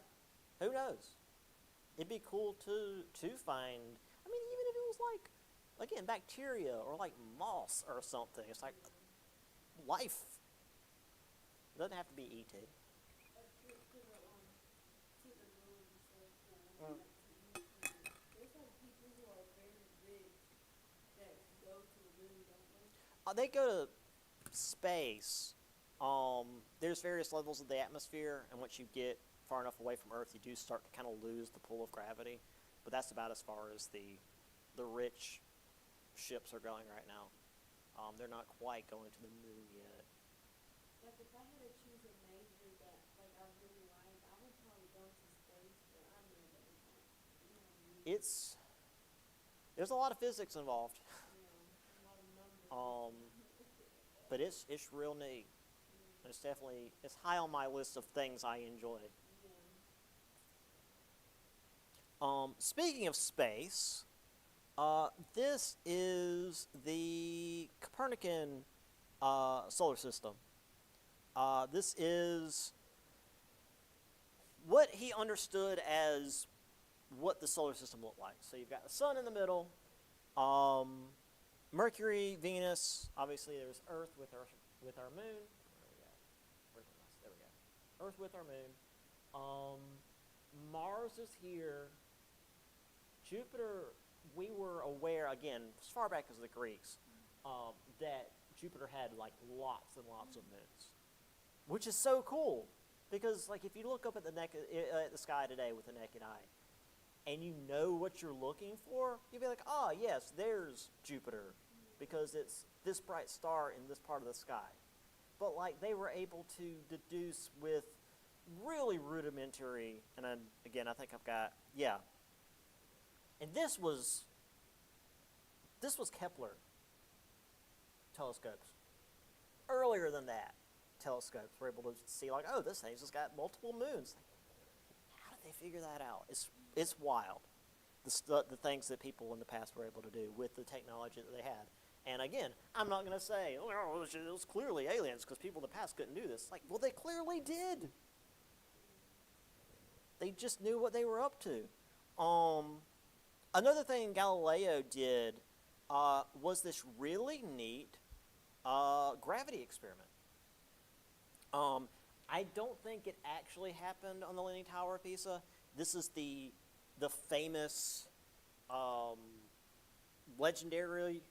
who knows? It'd be cool to find. Even if it was like again bacteria or like moss or something. It's like life. It doesn't have to be ET. They go to space. There's various levels of the atmosphere, and once you get far enough away from Earth, you do start to kind of lose the pull of gravity. But that's about as far as the rich ships are going right now. They're not quite going to the moon yet. Like if I had to choose a major that like I really like, I would probably go to space, but I know that it's not. There's a lot of physics involved. A lot of numbers. But it's real neat. It's high on my list of things I enjoy. Speaking of space, this is the Copernican solar system. This is what he understood as what the solar system looked like. So you've got the sun in the middle, Mercury, Venus. Obviously, there's Earth with our moon. There we go. Earth with our moon. Mars is here. Jupiter, we were aware, again, as far back as the Greeks, that Jupiter had like lots and lots of moons, which is so cool because like if you look up at the sky today with the naked eye, and you know what you're looking for, you'll be like, oh yes, there's Jupiter, because it's this bright star in this part of the sky. But like they were able to deduce with really rudimentary, and again I think I've got and this was Kepler telescopes. Earlier than that, telescopes were able to see like, oh, this thing's just got multiple moons. How did they figure that out? It's wild. The things that people in the past were able to do with the technology that they had. And again, I'm not going to say, oh, it was clearly aliens because people in the past couldn't do this. Like, well, they clearly did. They just knew what they were up to. Another thing Galileo did was this really neat gravity experiment. I don't think it actually happened on the Leaning Tower of Pisa. This is the famous legendary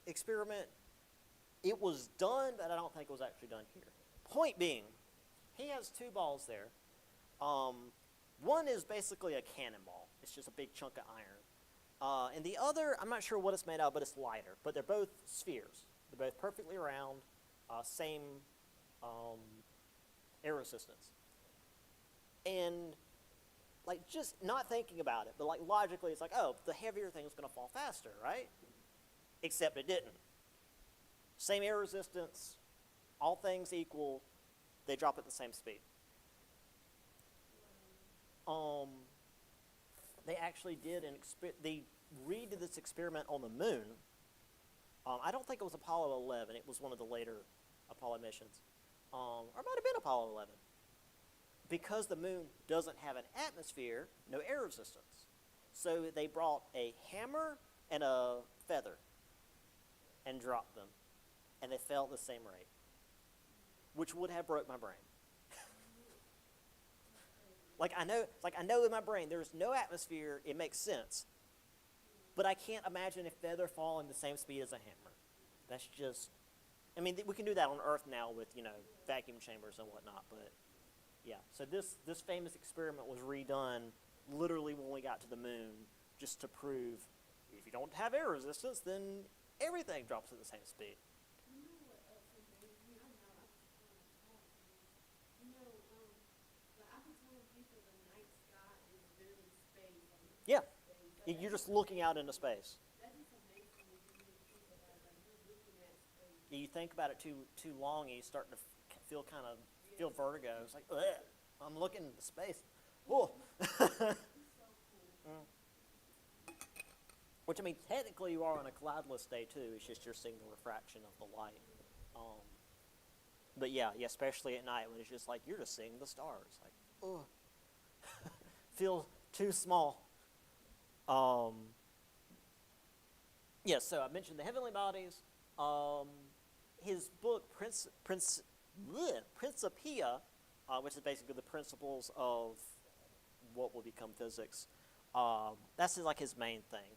experiment it was done, but I don't think it was actually done here. Point being, he has two balls there. One is basically a cannonball. It's just a big chunk of iron. And the other, I'm not sure what it's made out of, but it's lighter. But they're both spheres. They're both perfectly round, same air resistance. And like just not thinking about it, but like logically, it's like, oh, the heavier thing is going to fall faster, right? Except it didn't. Same air resistance, all things equal, they drop at the same speed. They actually did they redid this experiment on the moon. I don't think it was Apollo 11. It was one of the later Apollo missions. Or it might have been Apollo 11. Because the moon doesn't have an atmosphere, no air resistance. So they brought a hammer and a feather and dropped them. And they fell at the same rate, which would have broke my brain. I know in my brain there's no atmosphere, it makes sense. But I can't imagine a feather falling the same speed as a hammer. That's just, I mean, we can do that on Earth now with, vacuum chambers and whatnot, but yeah. So this famous experiment was redone literally when we got to the moon just to prove if you don't have air resistance, then everything drops at the same speed. You know what else amazes me? I know, I just want to talk to you. Like I've been telling people the night sky is really space. Yeah. Space. Like, You're just looking out into space. that just amazes me when you think about it. Like you're looking at space. You think about it too long, and you start to feel vertigo. It's like, ugh, I'm looking into space. Whoa. Which, I mean, technically you are on a cloudless day too. It's just you're seeing the refraction of the light. But yeah, especially at night when it's just like you're just seeing the stars. Like, oh, feel too small. Yeah, so I mentioned the heavenly bodies. His book Principia, which is basically the principles of what will become physics. That's like his main thing.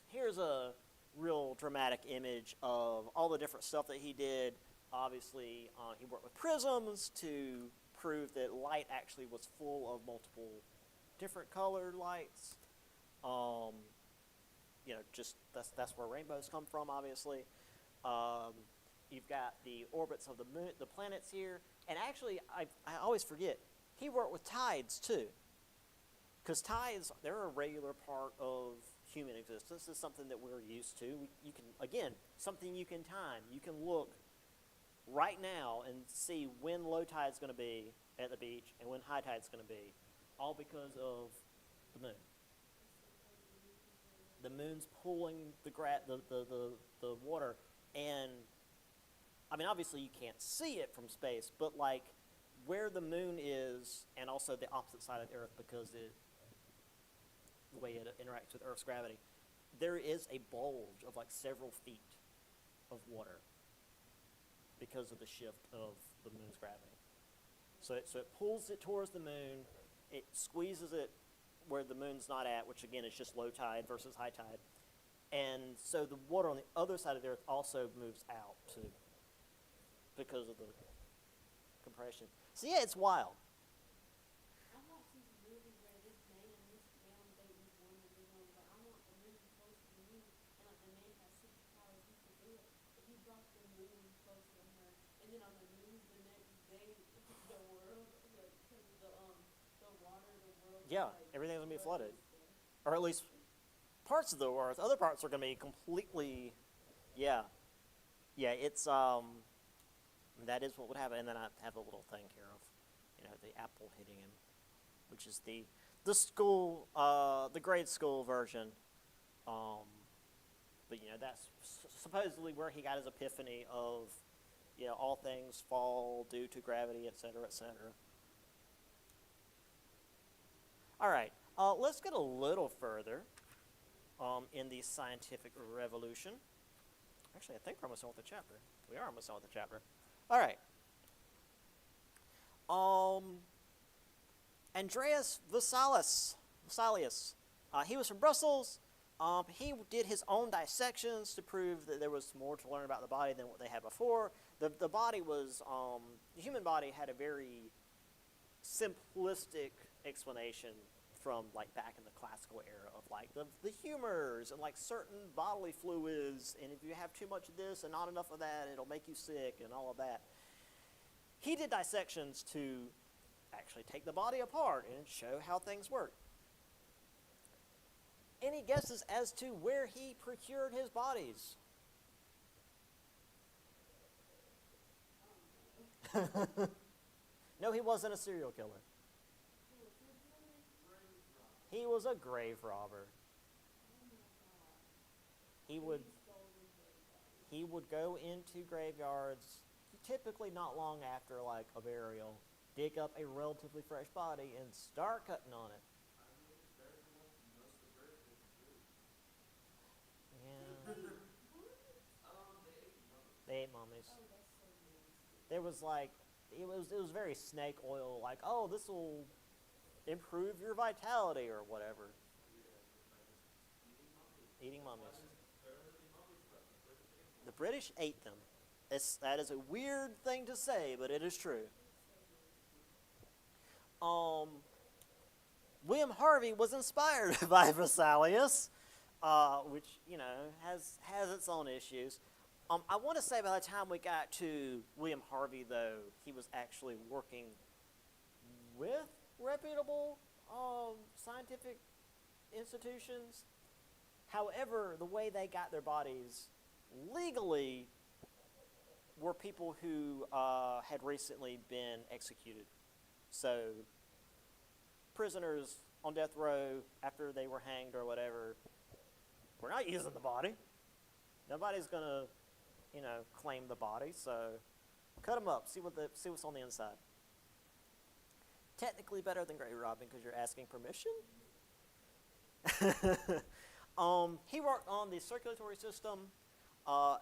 Here's a real dramatic image of all the different stuff that he did. Obviously, he worked with prisms to prove that light actually was full of multiple different colored lights. Just that's where rainbows come from, obviously. You've got the orbits of the moon, the planets here, and actually, I always forget, he worked with tides too. Because tides, they're a regular part of human existence. It's something that we're used to. You can, again, something you can time. You can look right now and see when low tide is going to be at the beach and when high tide is going to be, all because of the moon. The moon's pulling the water, and I mean, obviously you can't see it from space, but like where the moon is, and also the opposite side of the Earth because the way it interacts with Earth's gravity, there is a bulge of like several feet of water because of the shift of the moon's gravity. So it pulls it towards the moon, it squeezes it where the moon's not at, which again is just low tide versus high tide. And so the water on the other side of the Earth also moves out too because of the compression. So yeah, it's wild. I watched this movie where this man dating this woman, and was like, I want the moon close to me, and like the man has superpowers, he can do it. But he brought the moon closer to her, and then on the news the next day, the world, like, because of the water, the world. Yeah, everything's gonna be flooded, or at least parts of the Earth. Other parts are gonna be completely, yeah. It's that is what would happen. And then I have a little thing here of, the apple hitting him, which is the school, the grade school version. But that's supposedly where he got his epiphany of, all things fall due to gravity, et cetera, et cetera. All right, let's get a little further in the scientific revolution. Actually, I think we're almost done with the chapter. We are almost done with the chapter. All right. Andreas Vesalius. He was from Brussels. He did his own dissections to prove that there was more to learn about the body than what they had before. The body was, the human body had a very simplistic explanation from like back in the classical era of like the humors and like certain bodily fluids, and if you have too much of this and not enough of that, it'll make you sick and all of that. He did dissections to actually take the body apart and show how things work. Any guesses as to where he procured his bodies? No, he wasn't a serial killer. He was a grave robber. He would go into graveyards, typically not long after like a burial, dig up a relatively fresh body and start cutting on it. Yeah. They ate mummies. There was like it was very snake oil, like, oh, this will improve your vitality or whatever. Eating mummies. The British ate them. That is a weird thing to say, but it is true. William Harvey was inspired by Vesalius, which, you know, has its own issues. I want to say by the time we got to William Harvey, though, he was actually working with reputable scientific institutions. However, the way they got their bodies legally were people who had recently been executed. So prisoners on death row after they were hanged or whatever, we're not using the body. Nobody's going to, you know, claim the body, so cut them up, see what's on the inside. Technically better than grave robbing because you're asking permission. He worked on the circulatory system.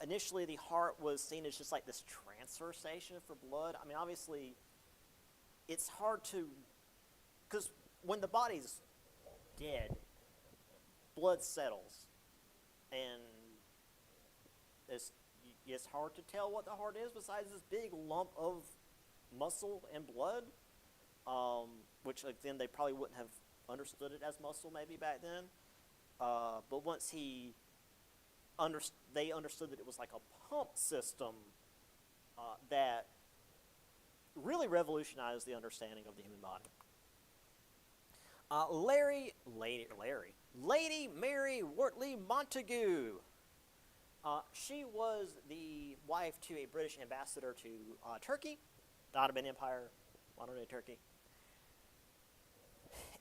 Initially, the heart was seen as just like this transfer station for blood. I mean, obviously, it's hard to, because when the body's dead, blood settles, and it's hard to tell what the heart is besides this big lump of muscle and blood, which again they probably wouldn't have understood it as muscle maybe back then. But once they understood that it was like a pump system that really revolutionized the understanding of the human body. Lady Mary Wortley Montagu. She was the wife to a British ambassador to Turkey, the Ottoman Empire, modern-day Turkey.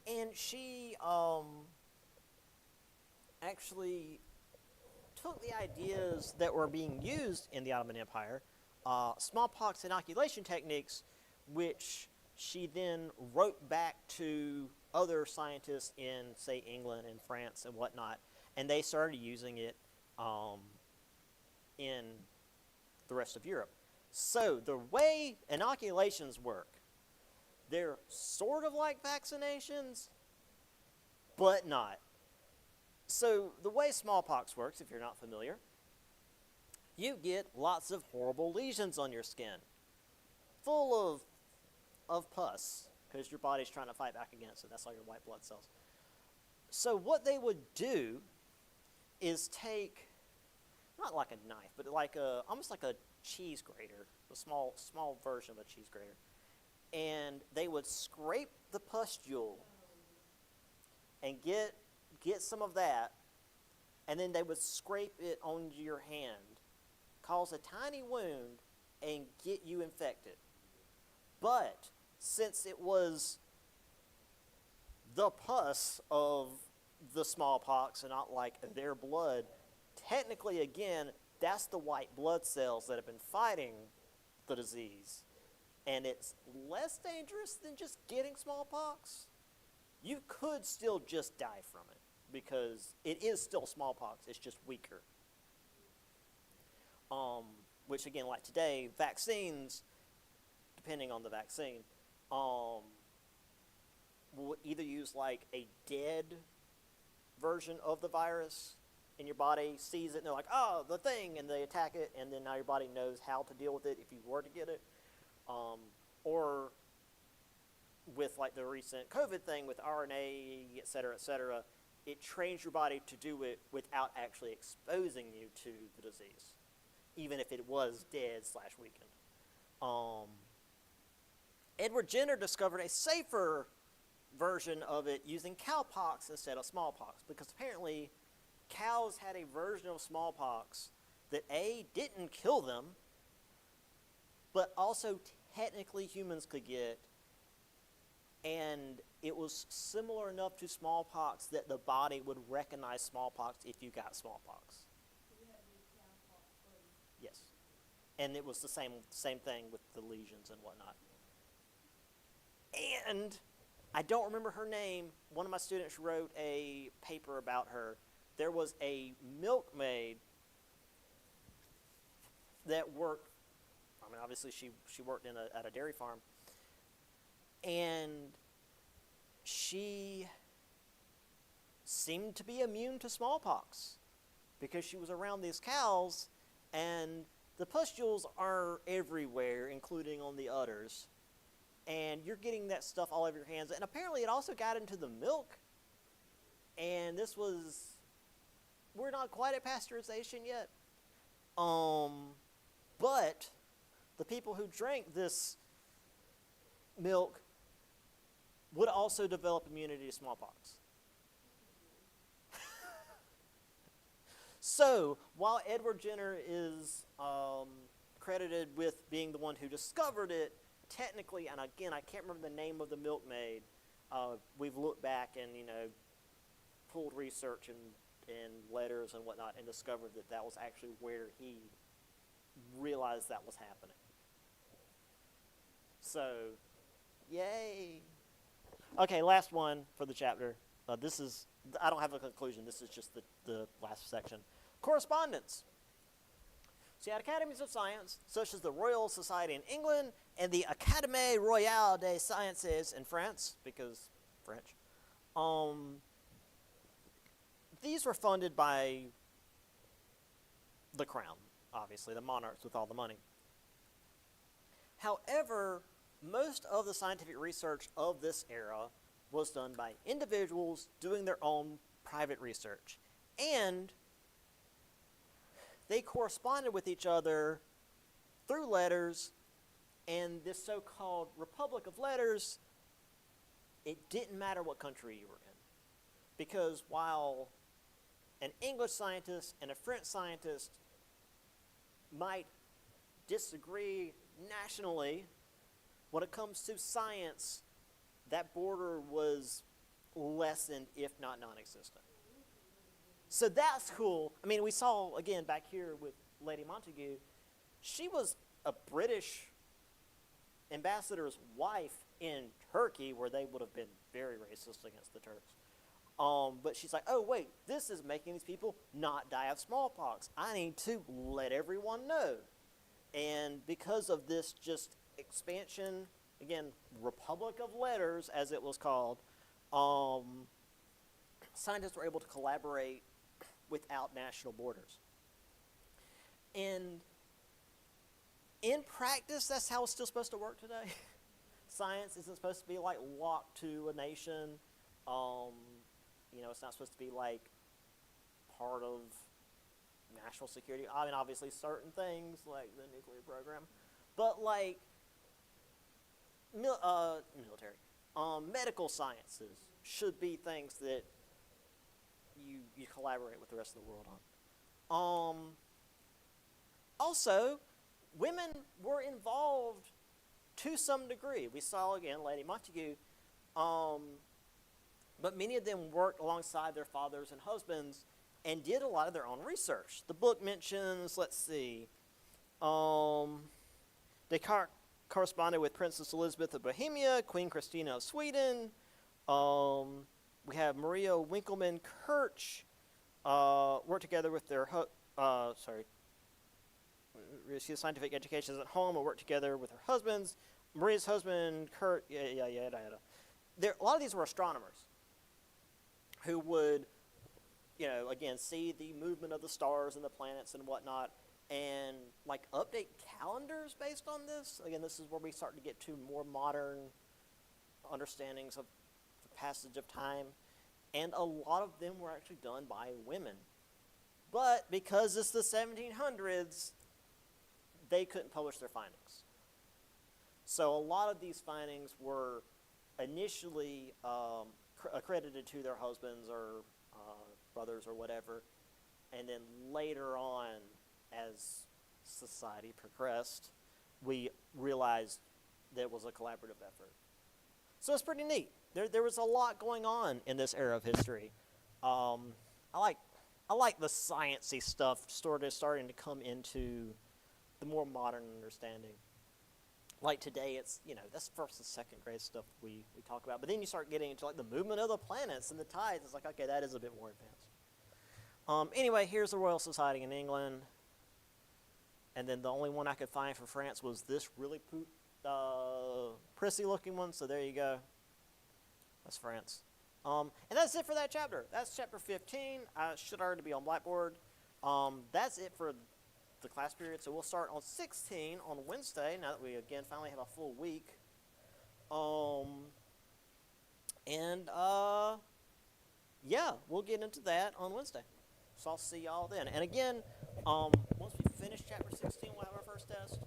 And she actually took the ideas that were being used in the Ottoman Empire, smallpox inoculation techniques, which she then wrote back to other scientists in, say, England and France and whatnot, and they started using it in the rest of Europe. So the way inoculations work, they're sort of like vaccinations, but not. So the way smallpox works, if you're not familiar, you get lots of horrible lesions on your skin, full of pus, because your body's trying to fight back against it. That's all your white blood cells. So what they would do is take, not like a knife, but like almost like a cheese grater, a small version of a cheese grater, and they would scrape the pustule and get some of that, and then they would scrape it onto your hand, cause a tiny wound, and get you infected. But since it was the pus of the smallpox and not like their blood, technically, again, that's the white blood cells that have been fighting the disease. And it's less dangerous than just getting smallpox. You could still just die from it because it is still smallpox. It's just weaker. Which, again, like today, vaccines, depending on the vaccine, will either use like a dead version of the virus, and your body sees it, and they're like, oh, the thing, and they attack it, and then now your body knows how to deal with it if you were to get it. Or with like the recent COVID thing with RNA, et cetera, it trains your body to do it without actually exposing you to the disease, even if it was dead/weakened. Edward Jenner discovered a safer version of it using cowpox instead of smallpox, because apparently cows had a version of smallpox that A, didn't kill them, but also technically humans could get, and it was similar enough to smallpox that the body would recognize smallpox if you got smallpox. Yes. And it was the same thing with the lesions and whatnot. And I don't remember her name. One of my students wrote a paper about her. There was a milkmaid that worked, I mean, obviously she worked at a dairy farm, and she seemed to be immune to smallpox because she was around these cows, and the pustules are everywhere, including on the udders, and you're getting that stuff all over your hands. And apparently it also got into the milk, and this was, we're not quite at pasteurization yet, but the people who drank this milk would also develop immunity to smallpox. So, while Edward Jenner is credited with being the one who discovered it, technically, and again, I can't remember the name of the milkmaid, we've looked back and, pulled research and letters and whatnot and discovered that that was actually where he realized that was happening. So, yay. Okay, last one for the chapter. This is, I don't have a conclusion. This is just the last section. Correspondence. So you had academies of science, such as the Royal Society in England and the Académie Royale des Sciences in France, because French. These were funded by the crown, obviously, the monarchs with all the money. However, most of the scientific research of this era was done by individuals doing their own private research. And they corresponded with each other through letters, and this so-called Republic of Letters, it didn't matter what country you were in. Because while an English scientist and a French scientist might disagree nationally, when it comes to science, that border was lessened, if not non-existent. So that's cool. I mean, we saw, again, back here with Lady Montagu, she was a British ambassador's wife in Turkey, where they would have been very racist against the Turks. But she's like, oh, wait, this is making these people not die of smallpox. I need to let everyone know. And because of this just expansion, again, Republic of Letters, as it was called, scientists were able to collaborate without national borders. And in practice, that's how it's still supposed to work today. Science isn't supposed to be like locked to a nation. It's not supposed to be like part of national security. I mean, obviously certain things like the nuclear program, but like military, medical sciences should be things that you collaborate with the rest of the world on. Also, women were involved to some degree. We saw, again, Lady Montagu, but many of them worked alongside their fathers and husbands and did a lot of their own research. The book mentions, let's see, they corresponded with Princess Elizabeth of Bohemia, Queen Christina of Sweden. We have Maria Winkelmann Kirch worked together with their received scientific educations at home and worked together with her husbands. Maria's husband, Kurt, a lot of these were astronomers who would again, see the movement of the stars and the planets and whatnot, and like update calendars based on this. Again, this is where we start to get to more modern understandings of the passage of time, and a lot of them were actually done by women. But because it's the 1700s, they couldn't publish their findings. So a lot of these findings were initially accredited to their husbands or brothers or whatever, and then later on, as society progressed, we realized that it was a collaborative effort. So it's pretty neat. There was a lot going on in this era of history. I like the sciencey stuff sort of starting to come into the more modern understanding. Like today, it's, that's first and second grade stuff we talk about. But then you start getting into like the movement of the planets and the tides. It's like, okay, that is a bit more advanced. Anyway, here's the Royal Society in England. And then the only one I could find for France was this really prissy looking one. So there you go. That's France. And that's it for that chapter. That's chapter 15. Should already be on Blackboard. That's it for the class period. So we'll start on 16 on Wednesday, now that we, again, finally have a full week. Yeah, we'll get into that on Wednesday. So I'll see y'all then. And again, once we finish chapter 16, we'll have our first test.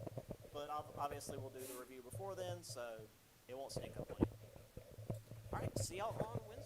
But obviously we'll do the review before then, so it won't sneak up on you. All right, see y'all on Wednesday.